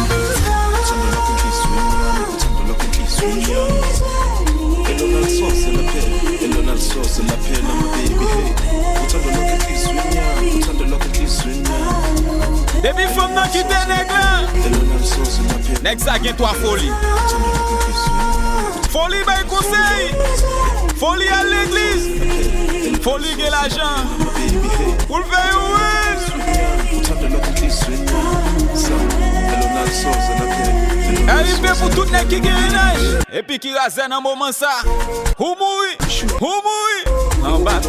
Depuis femme nan qui te nèg là. Nèg ça gen toi folie. Folie bay conseil. Folie à l'église. Folie gen l'argent. Pour le faire arrivé pour tout nèg qui gagne et puis qui rase dans moment ça. Ou mouri. En bas.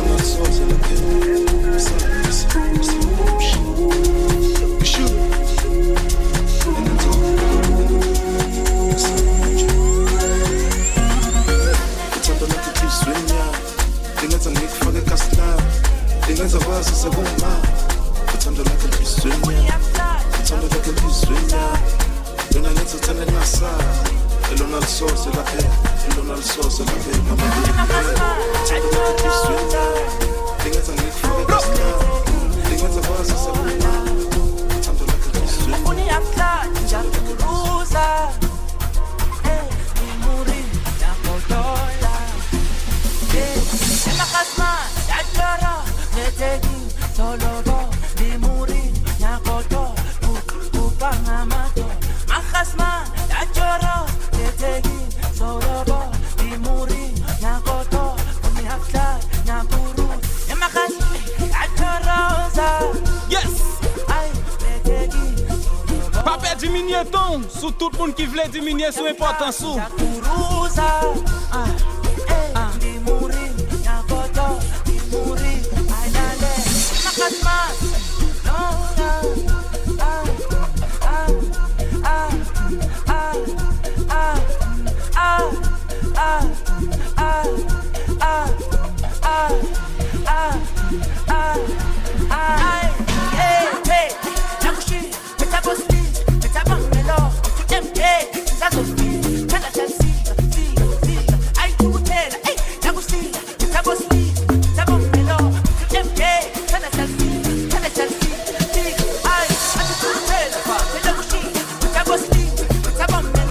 Sous tout le monde qui voulait diminuer son importance sous.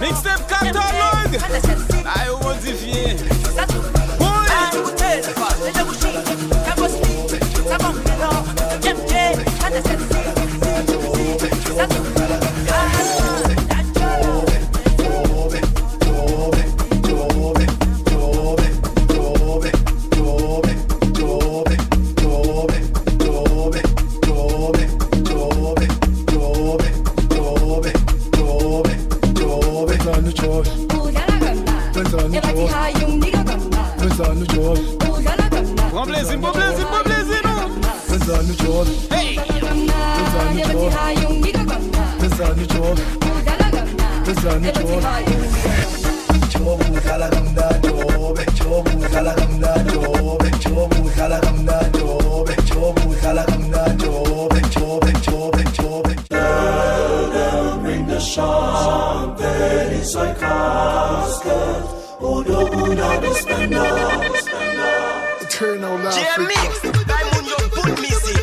Mixtape catalogue. Aïe, on modifie. soy casket. Udo una despenda. Turn out loud. J-Mix, Diamond your BOUT MIZIK.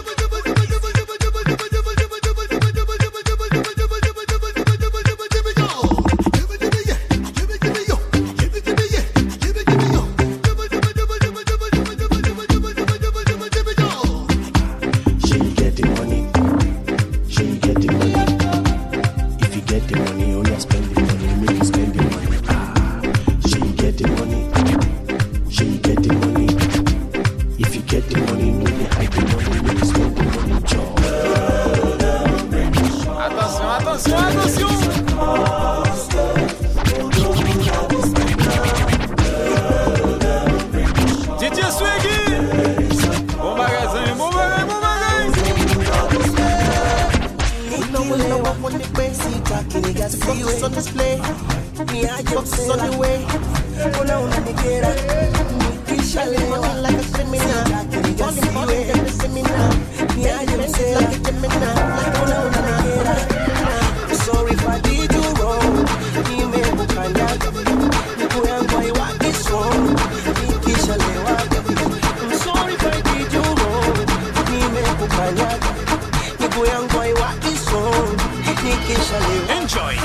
Enjoy.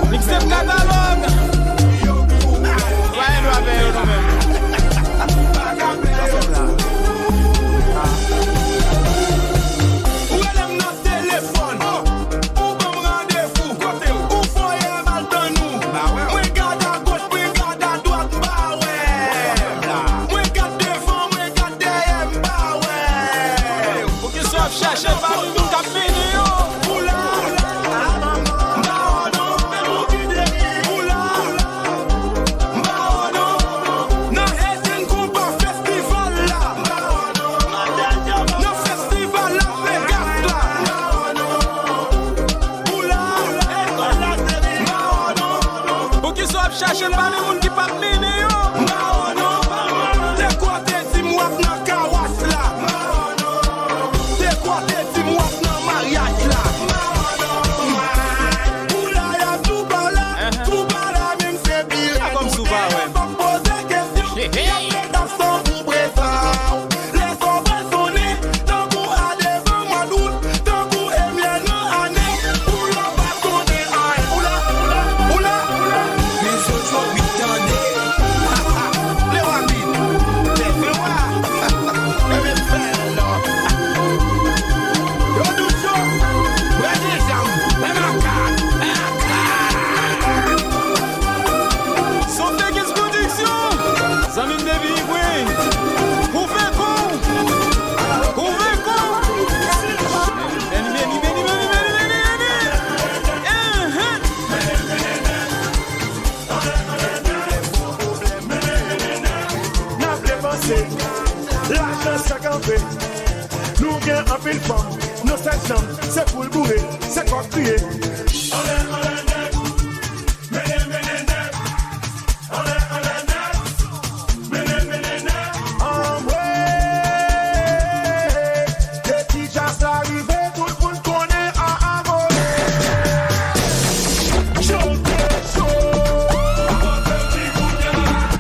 Mixtape KATALOG. Vai no aberto mesmo. Mwen passé. L'argent ça campé. Nous bien en pile femme. Nos sept chambres, c'est pour le bourrer, c'est pour crier.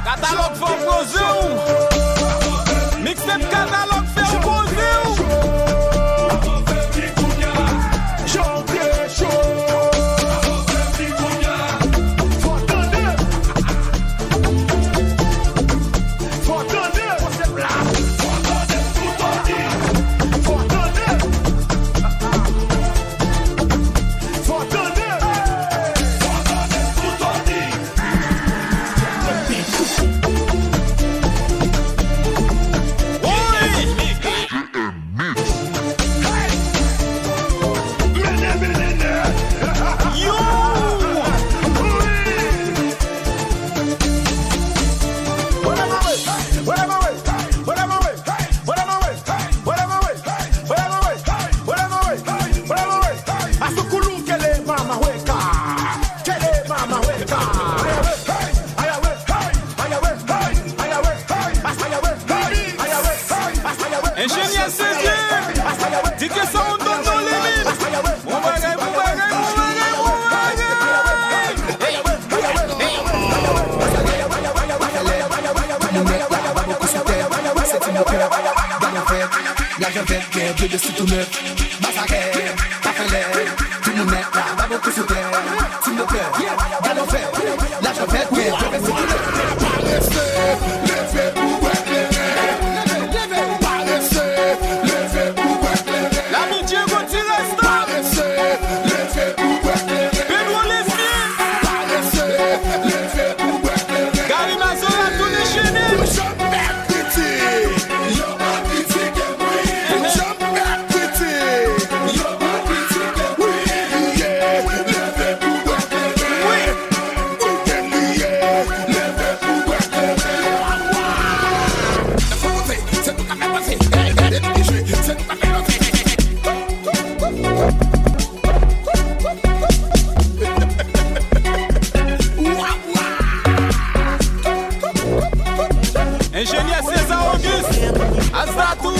Catalogue for Brazil. Mixtape catalogue for Brazil. Ingénieur Césaire, dis que ça on donne dans les mines. Mon bagay, mon bagay, mon bagay, mon bagay. La javette, bleu de tout neuf, massacré, parfait, tout le monde là, va beaucoup sous terre, s'il me plaît, galon fait, la javette, bleu de tout neuf. L'amitié continue resta. Pedro Lesbier. Animasyön a tout déchaîné. Ingénieur César Auguste, Azatou.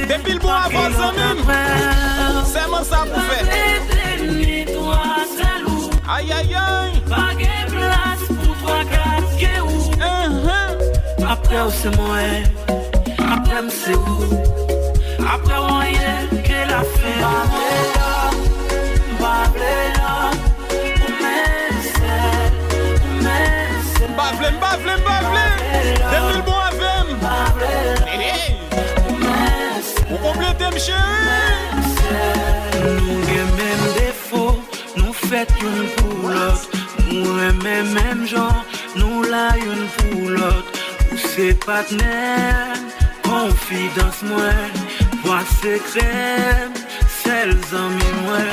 Depuis le bon avant c'est mon ça pour faire. Aïe aïe aïe. Pas de place pour 3-4 GWO. Après c'est moi, après c'est où. Après on y est, qu'elle a fait. Bavlem. Depuis le bon vous complétez, m chéri. Nous avons même défaut, nous faisons une pour l'autre. Nous aimons même genre, nous la une pour l'autre. Ou c'est partenaire, confidence moi. Voix secret, c'est les amis moi.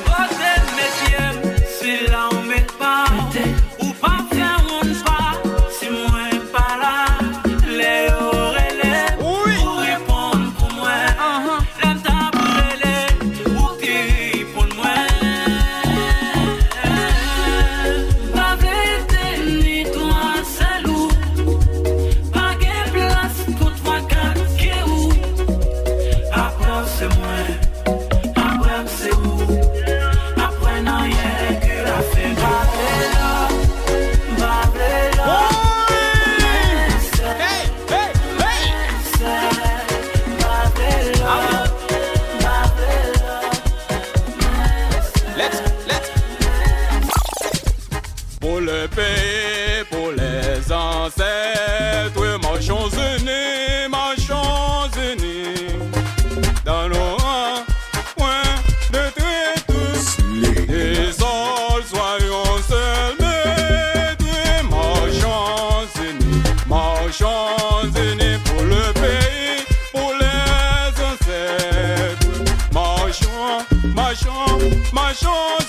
Côté métier, c'est là on met pas. Ou pas faire on pas, si moi pas là. ancêtres, marchons unis, dans nos points de traite. Et seuls soyons seuls maîtres, marchons unis pour le pays, pour les ancêtres. Marchons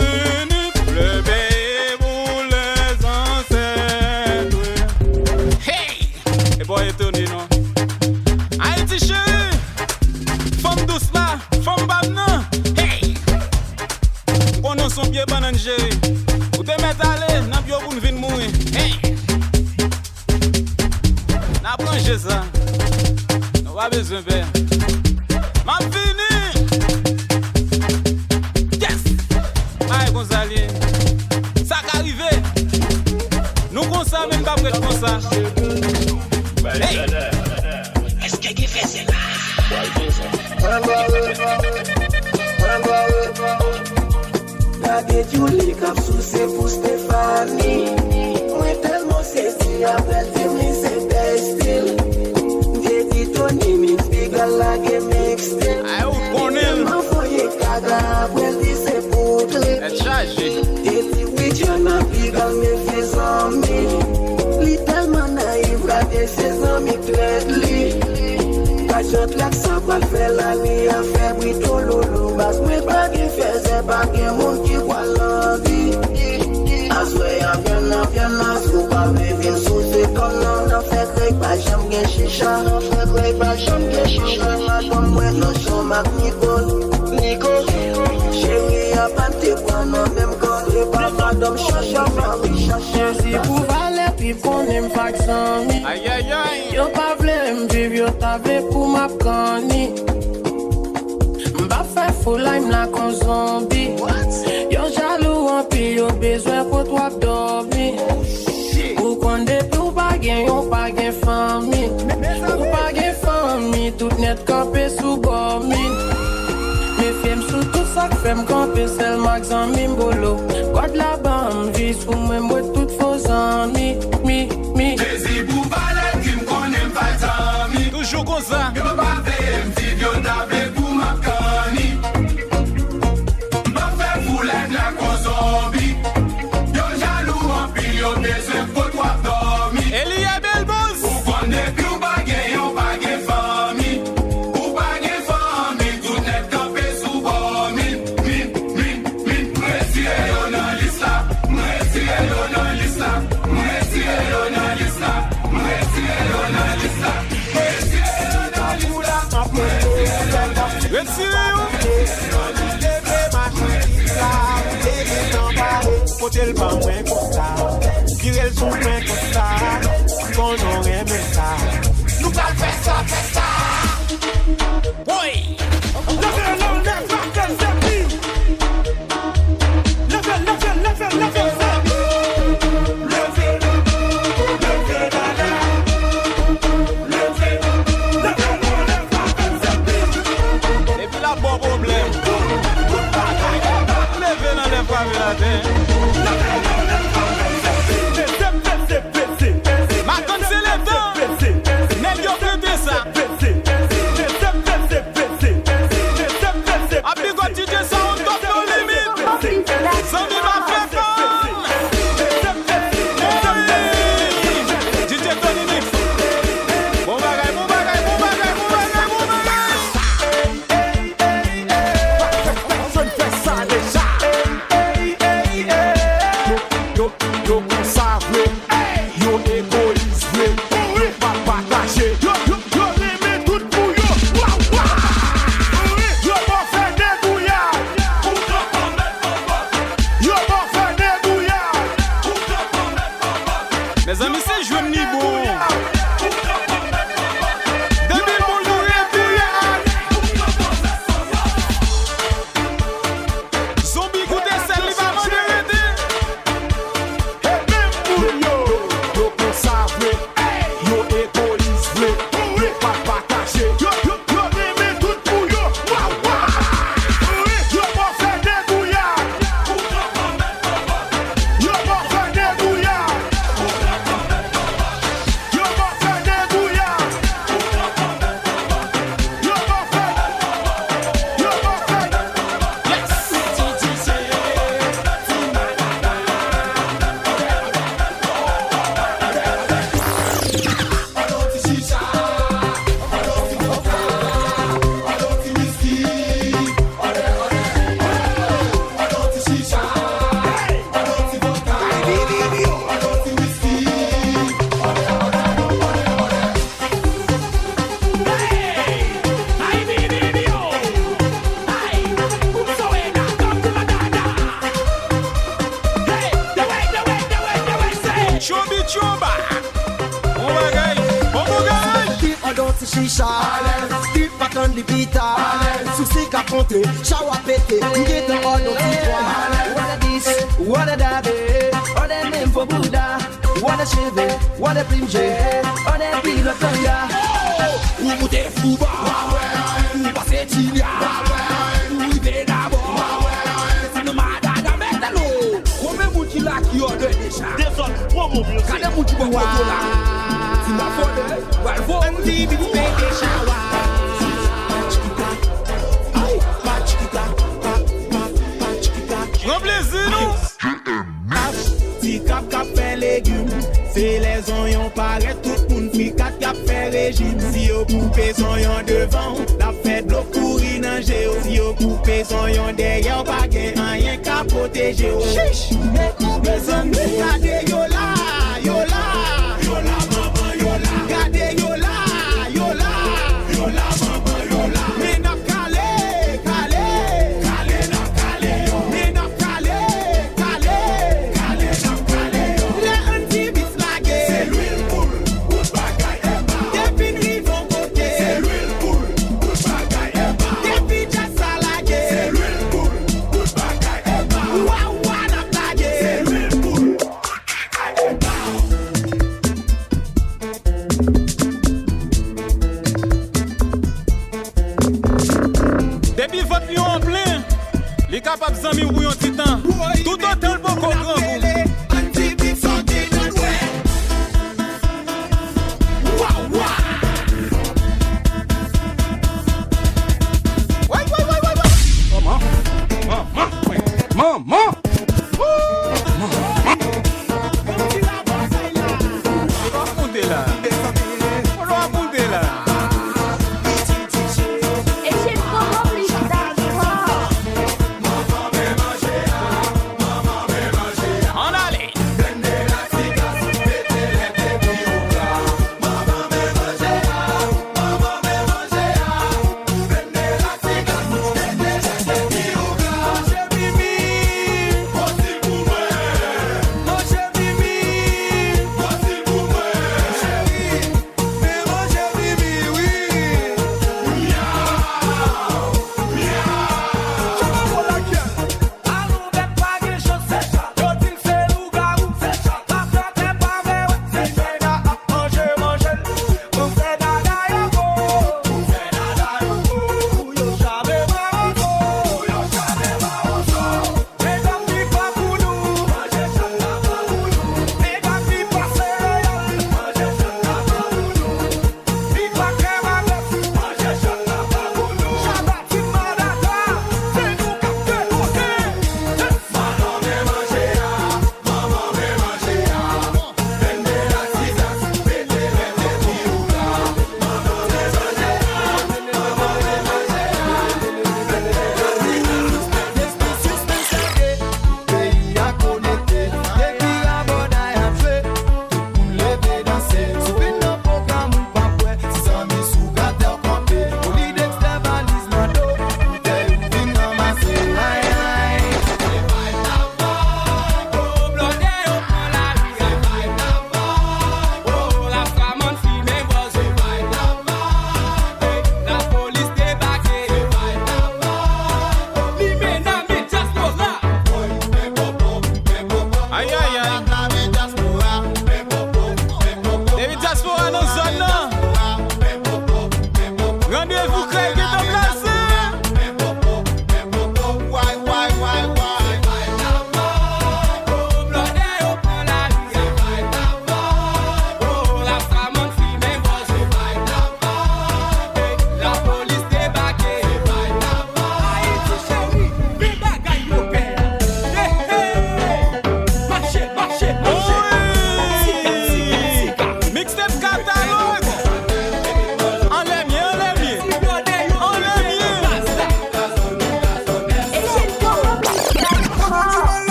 unis pour le pays, pour les ancêtres. Hey! Et bon, étonné, non? Haïti chérie, femme douce là, femme banane. Hey! On a son pied banane chérie. Ou te mettre à l'aise, n'a pas pour nous venir mourir. Hey! N'a pas branché ça. N'a pas besoin de faire. Ma fini! Yes! Aïe, Gonzalien. Ça qu'arrivé. Nous comme ça, même pas prêt comme ça. Hey! Est-ce qu'il fait ça? La tête you lick up sous ses pour Stéphanie. Moi tellement saisi après me c'est bestil. J'ai dit Tony mix big la game mixtape. Aïe, ou connaît. M'en foyer caga après dit c'est pour clé. C'est chargé. J'ai dit oui tu n'as big me fais amis. Li tellement naïf raté ses amis traite-li. Kajot lak sa pal fè la li a fè brito loulou. Bas mwen pa gen feze pa gen moun ki kwa l'anvi. Aswe yon sou pa vevin sou se konan. Nan fè krek pa jam gen shisha. Madon mwen nan chon mak Nikol. Chéri a pante kwa nan mem kon. E pa madom chacha mami chacha. Si pou vale pi ponem fak sami. Aïe aïe aïe. Yo pa vle m'viv yo tave pou m'ap kani. M'ba fè foulay m'la kon zombi. Yo jalou an pi yo bezwen pou t'wap dormi. Ou kon depi ou pa gen yon pa gen fami. Ou pa gen fami tout net kampe sou gomi. Me fèm sou tout sak fèm kampe sel mak zami mbolo. God la bam vis pou mwen mwen tout fos ami. Jésus pour valet qui me connaît pas d'amis. Toujours comme ça. Yo pas fait m'viv yo tave pour ma cani. M'a fait fouler la con zombie. Yo jaloux en pile yo besoin pour toi dormir. Elia Belbos. Ou qu'on est plus ou pas famille. Ou pas famille. Tout net campé sous bormi. M'retire yo nan l'islam. M'retire yo nan l'islam. M'retire yo nan l'islam. M'retire yo nan l'islam. Côté le banc, moins comme ça. Tirer le son, moins comme ça. Qu'on aurait même ça. Nous allons faire ça. Oui! Et puis là, bon problème. Levez dans les bras, Macon, c'est le temps. N'est-ce pas que ça? Après, quand tu dis ça, on top nos limites. Ça ne va faire pas. DJ Tony Mix. Bon bagay. Je ne fais ça déjà. Yo, qu'on savait. Yo, égoïste. Yo, pas partagé. Yo, les mets toutes pour yo. Yo, pas faire des bouillards. Yo, pas faire des bouillards. Mes amis, c'est jouer niveau. Depuis le monde, nous Zombie, goûtez celle, il va m'enlever. Yo, qu'on savait. Yo, égoïste. Yo, pas partagé. Yo, les mets toutes pour yo. Yo, pas faire des bouillards. Yo, pas faire des bouillards. chicha. Deep back on the beater. Souci qu'a compté, chawa pété. Get the all of people. What a this, what a that, what a name for Buddha. What a chevy, what a primje, what a pile of thunder. Ou des fouba, ou passez tilia, ou des d'abord. C'est le madame avec de l'eau. Combien de qui là qui ont donné ça? Des autres, pour mon vieux. Quand les qui vont là, tu m'as volé, ouais, faut un petit peu de chawa. Grand plaisir, nous. Si cap fait légumes, c'est les oignons paraît tout le monde fi 4 cap fait régime. Si au coupé son yon devant, la fête l'eau courir dans géo. Si au coupé son yon derrière, pas gain rien qu'à protéger. Chiche, mes amis, regardez yo là, yo là, yo là, maman, yo là. Regardez yo là, yo là, yo là, maman, yo là. Mais n'a calé, calé, calé, n'a calé yo. Mais n'a calé, calé, calé, n'a calé yo. Les anti-bis lagués, c'est l'huile poule, ou bagaille et bas. Depuis nuit vont côté, c'est l'huile poule, ou bagaille et bas. Depuis jazz salagué, c'est l'huile poule, ou bagaille et bas. Ouah ouah n'a plagué, c'est l'huile poule, ou bagaille et bas. Depuis votre lion en plein, les capables d'amis ou un titan. Tout autant le bon grand vous. Maman!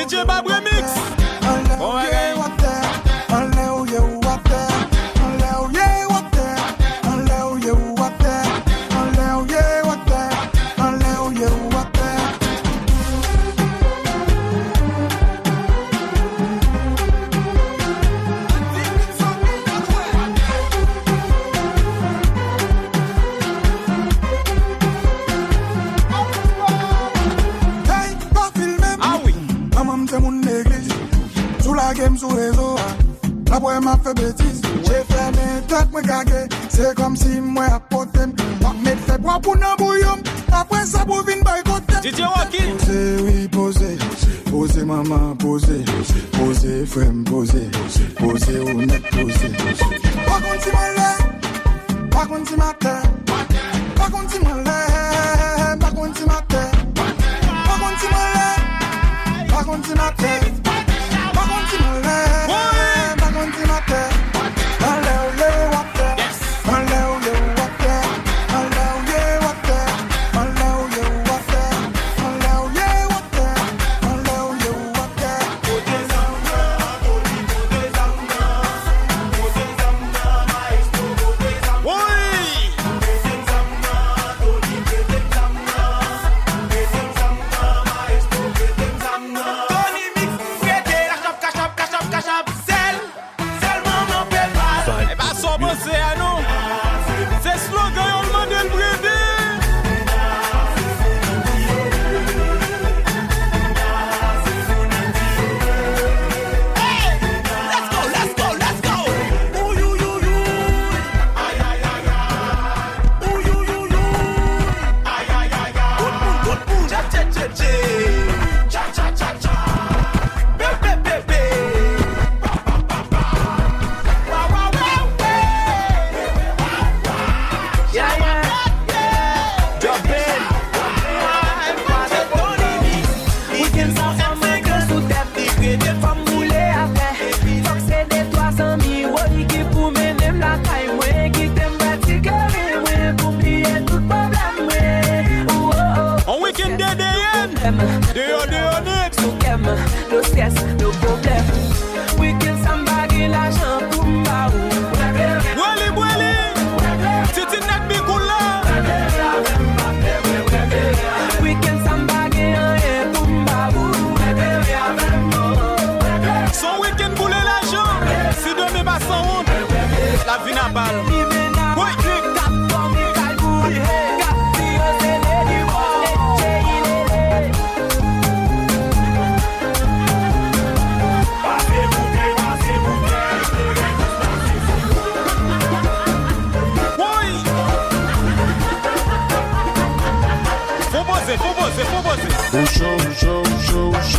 DJ Bab Remix. Après m'a fait bêtise, j'ai fait mes têtes me gaguer. C'est comme si moi apporté moi mettre fait bois pour nan bouillon. Après ça pour vin by côté. DJ Waki. Posez, oui, posez. Posez maman, posez. Posez frère, posez. Posez honnête, posez. Pas contre si malais. Pas contre si matin. Pas contre si malais. Pas contre si matin. Pas contre si malais. Pas contre si matin. Pas contre si malais. Pas contre si matin. C'est slogan, on demande le brevet. Hey, let's go, let's go, let's go. Ooh, you, ay, ay, ay, ay. Ooh, you, ay, ay, ay, ay. Good moon, cha, cha, cha, cha. Cha, cha, cha, cha. Be, be, be, be. No stress, no problem. We can somebody l'argent pour m'aou. Wally, Wally, titi net bi koula. We can somebody rien pour m'aou. Son week-end boule l'argent. Si demain pas sans honte, la vie n'a pas. Oui. Faut bosser.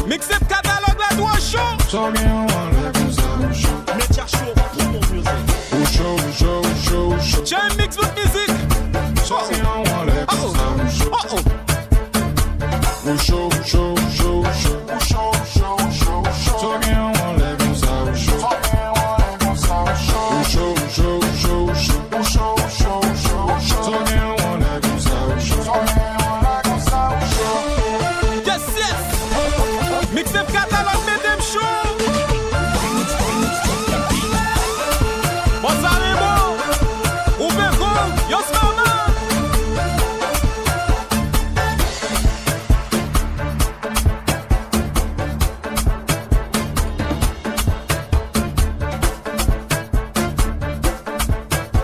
Mixtape catalogue la toi chaud. So bien on lève comme ça. Métia chaud. Chaud. J'ai un mix bout musique. So bien on lève comme ça. Chaud. So bien on lève comme ça. Mixtape catalogue mesdames chaud. Bon ça est bon. Ouvert go, yos mama.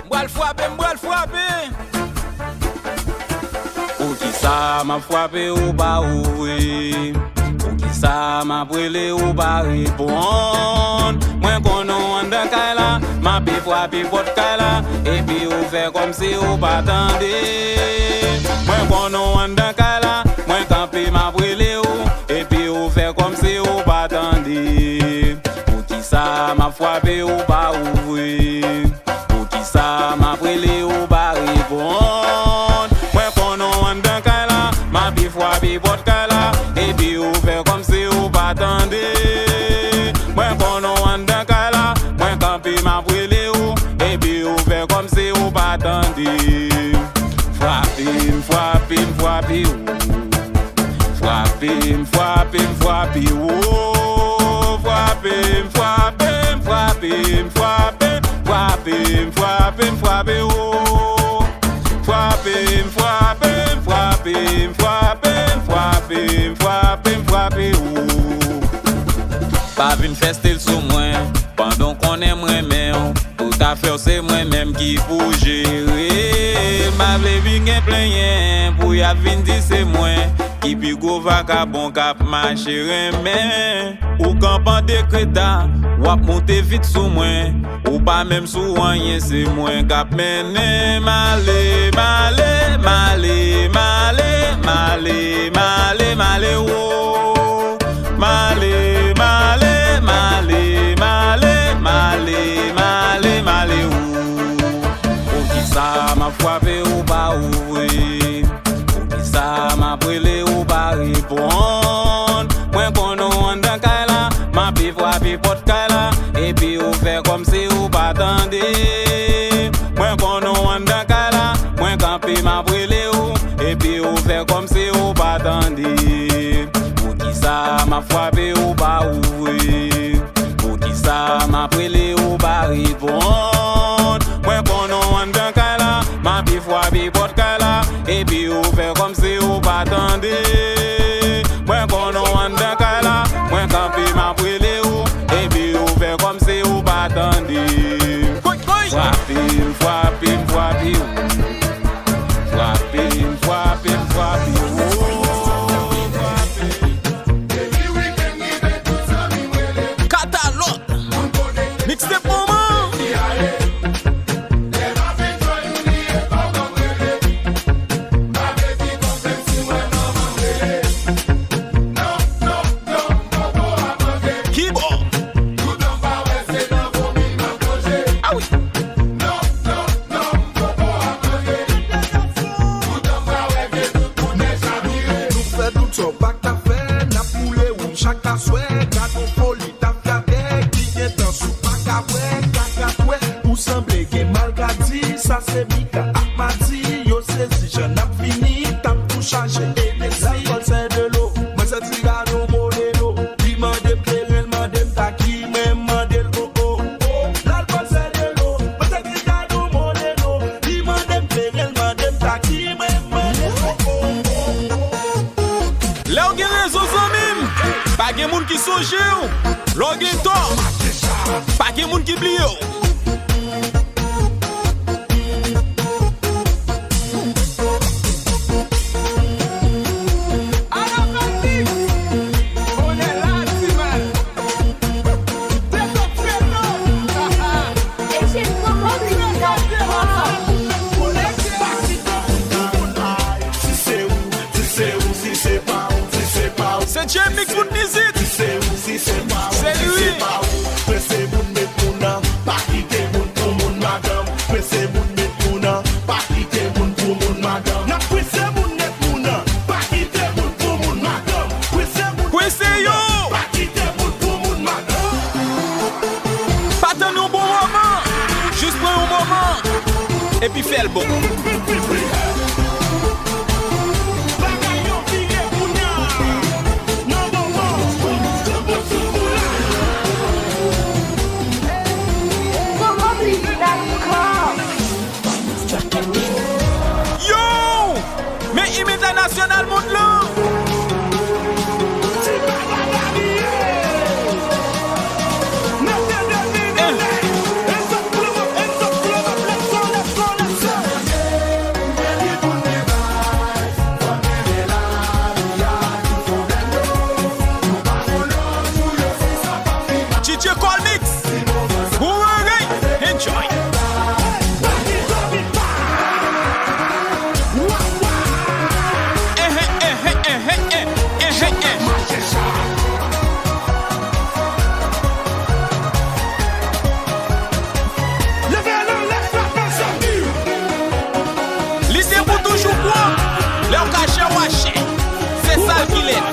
M'boile frappé. Ou qui ça m'a frappé ou ba oué. Ça m'a brûlé ou pas répondre. Moi qu'on en de kaila, ma bifwa bifot kaila, et puis ou fait comme si ou pas attendez. Moi qu'on en de kaila, moi camper m'a brûlé ou, et puis ou fait comme si ou pas attendez. Pour qui ça m'a frappé ou pas ouvrir. Pour qui ça m'a brûlé ou pas répondre. Moi qu'on en de kaila, ma bifwa bifot kaila, et puis ou fait comme si ou pas attendez. Moi qu'on en de kaila, moi camper m'a brûlé ou, et puis ou fait comme si ou pas attendez. Frappez ou. Frappez ou. Frappez ou. Frappez ou. Pas vin festel sous moi, pendant qu'on aime moi-même. Tout à faire c'est moi-même qui pour gérer. Ma vle bien plein pour y vin dire c'est moi qui pi gros vagabond cap marcher remè. Ou campan décréta, ou ap monter vite sous moi. Ou pas même sous rien, c'est moi cap mené. Malé, malé, malé, malé, malé, malé, malé, oh. Malé, malé, malé, malé, malé, malé, malé, oh. Pour qui ça m'a frappé ou pas ouvrir? Pour qui ça m'a brûlé ou pas répondre? Moi qu'on on dans kaila, ma pi frappé porte kaila, et puis ou fait comme si ou pas attendez. Moi qu'on on dans kaila, moi camper m'a brûlé ou, et puis ou fait comme si ou pas attendez. Pour qui ça m'a frappé ou pas ouvrir? Pour qui ça m'a brûlé ou pas répondre? Moi qu'on on dans kaila, ma pi frappé porte kaila, et puis ou fait comme si ou pas attendez. Moi qu'on on dans kaila, moi camper m'a brûlé ou, et puis ou fait comme si ou pas attendez. Frappé, frappé, frappé, frappé, frappé, frappé, Katalog, mixtape moment. Keyboard. Ah oui. Ça c'est Mika Amati, yo c'est si je n'ai fini, t'as tout changé. L'alcool c'est de l'eau, moi c'est tigano modelo. Demandez m'pérel, demandez m'taki, même demandez l'coco. L'alcool c'est de l'eau, moi c'est tigano modelo. Demandez m'pérel, demandez m'taki, même demandez l'coco. Là où gen réseau zamim, pas gen moun qui songe ou, l'on gen tort, pas gen moun qui blie ou. C'est J-Mix BOUT MIZIK. C'est lui. Pressez moun met mouna, pas quitter moun pour moun madame. Pressez moun met mouna, pas quitter moun pour moun madame. Na pressez moun met mouna, pas quitter moun pour moun madame. Pressez moun, pressez yo, pas quitter moun pour moun madame. Pas attendre un bon moment, juste prendre un moment et puis faire le bon. Yo, mais hymne international monde là. Enjoy. L'idée pour toujours quoi? Leur cachet waché. C'est ça qu'il est.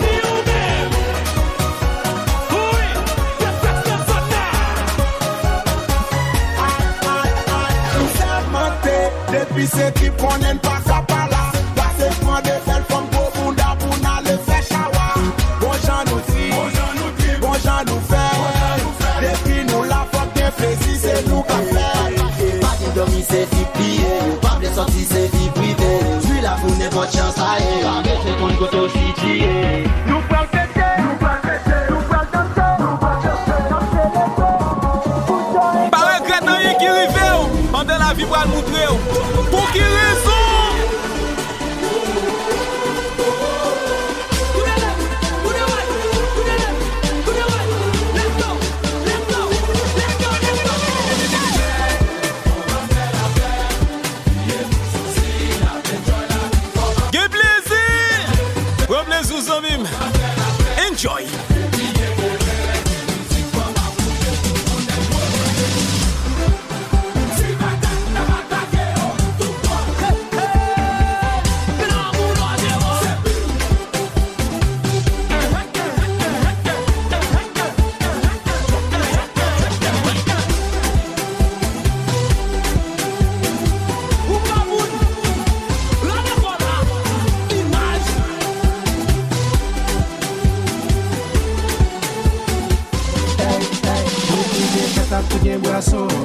Depuis c'est qui prennent pas ça par là. Passez prend des fêtes comme pour Bunda pour n'aller faire chawa. Bon gens nous dit, bon gens nous fait. Depuis nous la faute bien plaisir, c'est nous qui fait. Pas de dormir, c'est vie pliée. Pas de sortir, c'est vie privée. Suis là pour n'importe chance à y. Arrêtez ton côté aussi tié. Nous prenons péter, nous prenons péter, nous prenons danser, nous prenons danser. Pas regret dans rien qui rive. Pendant la vie pour le montrer. Pour qui raison?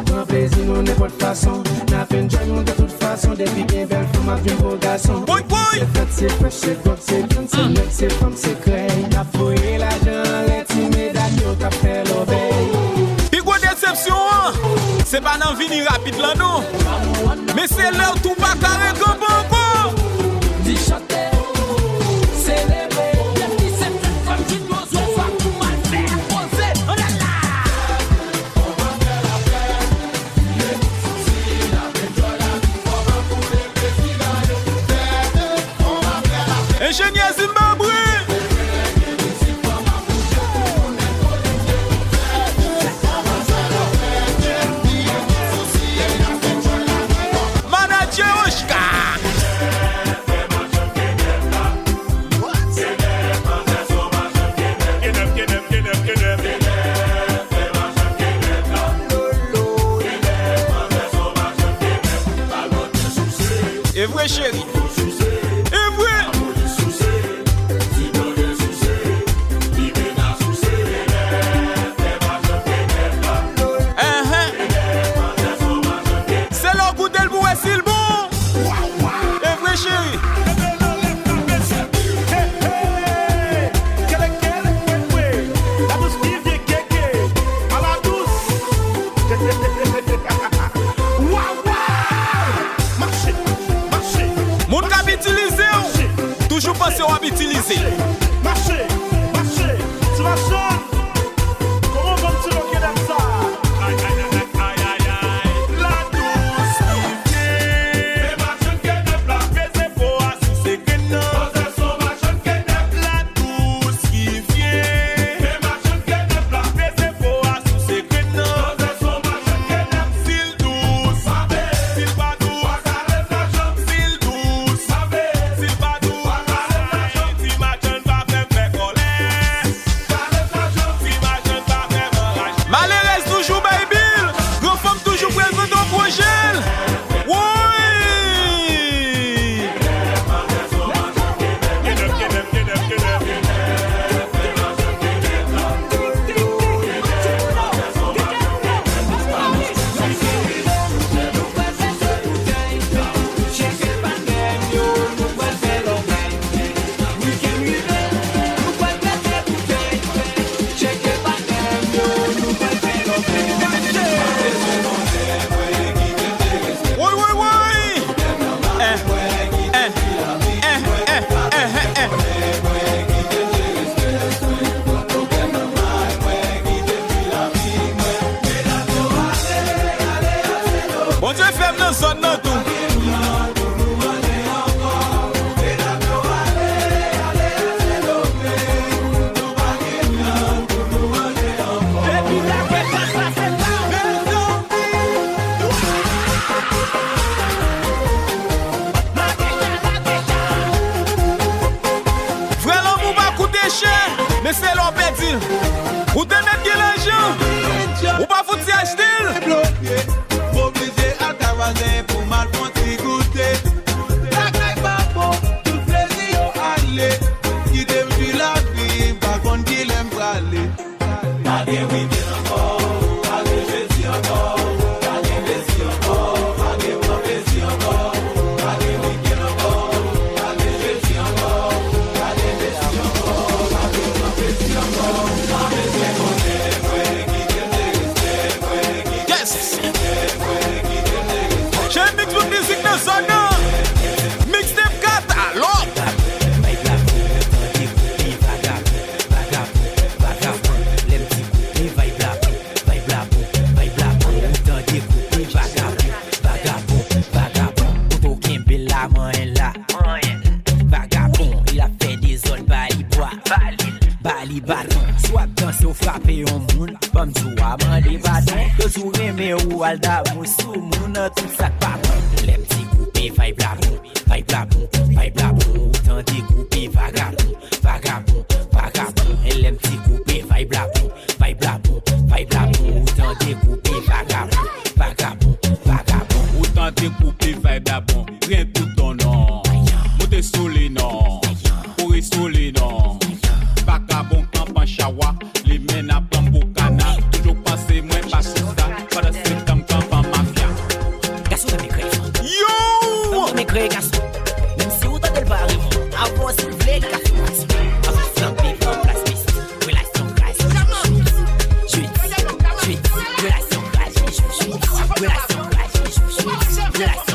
Prends plaisir, nous n'importe façon. N'a fait une joie, de toute façon. Depuis bien belle femme, avec un beau garçon. C'est fait, c'est fresh, c'est good, c'est done, c'est net, c'est femme, c'est clair. N'a fouillé l'argent, les timés d'ailleurs, t'as fait l'obéi. Puis quoi déception, hein? C'est pas dans venir rapide là, non? Mais c'est là où tout pas carré comme bon. Dis chanter, célébrer. Bien qui c'est une femme qui nous offre tout mal faire. Posez, on est là. On va faire la fête. Les soucis, la méthode, la vie, on va pour les petits gars. On va faire la fête. Ingénieur Zimbabwe. Et vrai chérie. Et vrai. C'est le goût d'elle pour est le bon. Et vrai chérie. Moun kap itilize ou, toujours pense ou ap itilize. Marché, tu vas sonner. Comment vas-tu loquer dans ça? Aïe, aïe, aïe, aïe, aïe, aïe. La douce qui vient. Les machines qui ne placent pas, c'est pour assurer que non. C'est son machine qui ne la douce qui vient. Les machines qui ne placent pas, c'est pour assurer que non. C'est son machine qui ne fil douce. Fil pas douce. Fil douce. Fil pas douce. Si machine va faire colère. Si machine va faire orage. Malheureuse toujours baby. Grand femme toujours présente au projet. Oui. Bon Dieu ferme dans zone nan tout. Vrai l'amour va coûter cher, mais c'est l'on perdit. Ou te mettre l'argent, ou pas foutre si acheter. Obligé à travailler pour mal pour goûter. La caille pas bon, tout plaisir au aller. Qui depuis la vie, par contre qui l'aime aller. Allez, oui, bien encore. Allez, je dis encore. Allez, vas-y encore. Allez, vas-y encore. Allez, oui, bien encore. Allez, je dis encore. Allez, vas-y encore. Allez, vas-y encore. Yes. J'ai mix pour musique dans son nom. Mixtape Katalog. Il a fait des autres bali bâton. Soit danser ou frapper au monde. Comme tu as mandé bâton. Que tu remets ou al d'amour sous moun. Tout ça pas bon. Les petits coupés, vibe la bon. Autant découpé, vagabond. Et les petits coupés, vibe la bon. Autant découpé, vagabond. Autant découpé, vibe la bon. Rien tout ton nom. Montez sous les noms. Pourri sous les noms. Vagabond, camp en chawa. Les mènes à Bamboucana. Toujours pensé, moins pas sur ça. Pas de septembre. ségrégation. Même si vous t'entendez pas arriver, avant s'il vous plaît, café maximum. Avec un big en place, relation grâce. Relation grâce, relation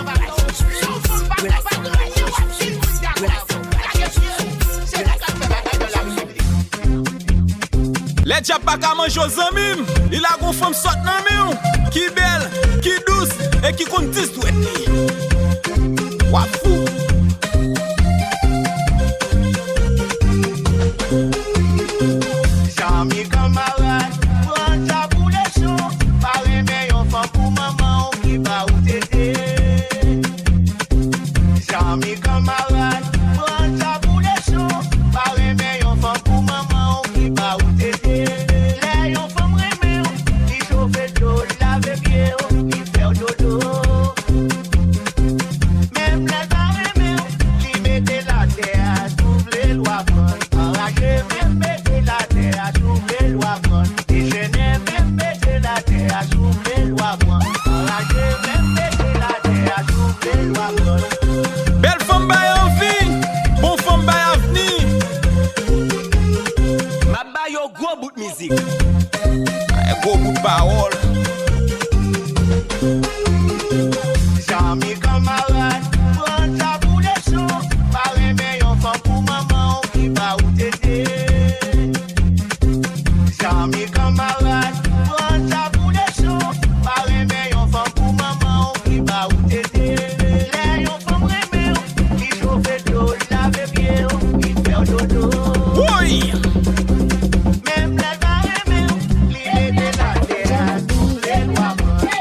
les diables pas qu'à manger aux amis. Il a une femme sorte dans mieux, qui belle, qui douce et qui compte 10 douettes. Wafou. Jami camarade, prends ça pour les sous. Pas aimer un femme pour maman qui va ou t'aider. Jami camarade, prends ça pour les sous. Pas aimer un femme pour maman qui va ou t'aider. Les femmes aiment, qui chauffent l'eau, lave bien, qui fait dodo. Même les arrêts, qui mettent la terre, toutes les lois enragées, même mettre la terre, toutes les lois déjeuner, même mettre la terre, toutes les lois enragées, même mettre la terre, toutes les lois. Belle femme by envie, bon femme by avenir. Ma bayo gros bout musique. Un gros bout de parole. Jami camarade, prends ça pour les sous. Pas aimer un femme pour maman qui va ou t'aider. Jami camarade, prends ça pour les sous. Pas aimer un femme pour maman qui va ou t'aider. Les femmes aiment, qui chauffent l'eau, lave bien, qui fait dodo. Oui. Même les arrêts, qui mettent la terre, tous les lois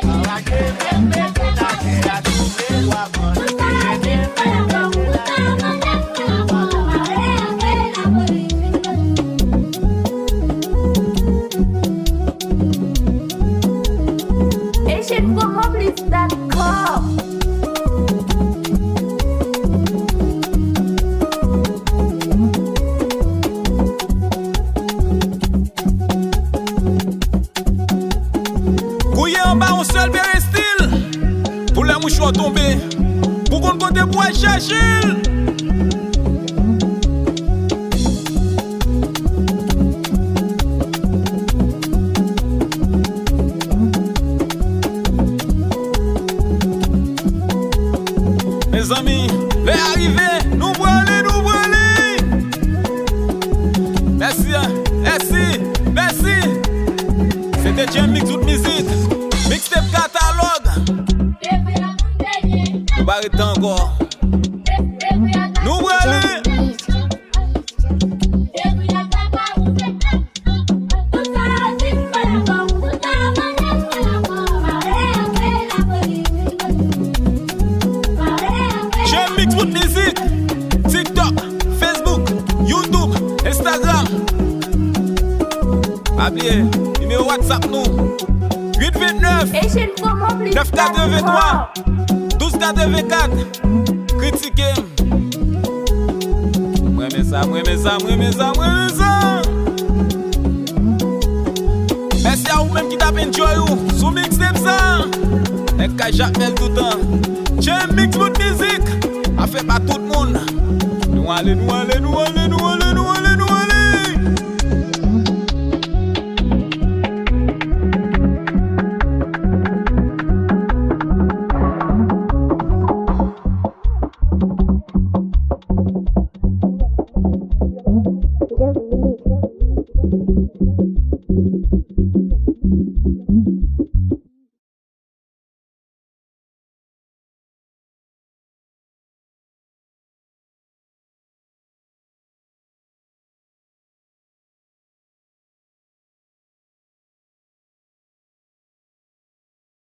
enragées, même mettre la terre, tous les lois AsianForMoblies.com. Couillé en bas, on seul bien style. Pour les mouchoirs tombés, pour qu'on côté pour aller chercher. Mes amis, les arrivés, nous brûler, nous brûler. Merci, merci, merci. C'était Jam Mix BOUT MIZIK, Mixtape KATALOG. Nous arrêtons encore. Nous brûler. Jam Mix BOUT MIZIK, TikTok, Facebook, YouTube, Instagram. Oubliez, numéro WhatsApp nous 829 983 1284. Critiquez. Moi mais ça. Merci à vous même qui tapent enjoy ou sous mixtape ça. Et qu'à j'appelle tout le temps. Jam Mix BOUT MIZIK a fait pas tout le monde. Nous allez.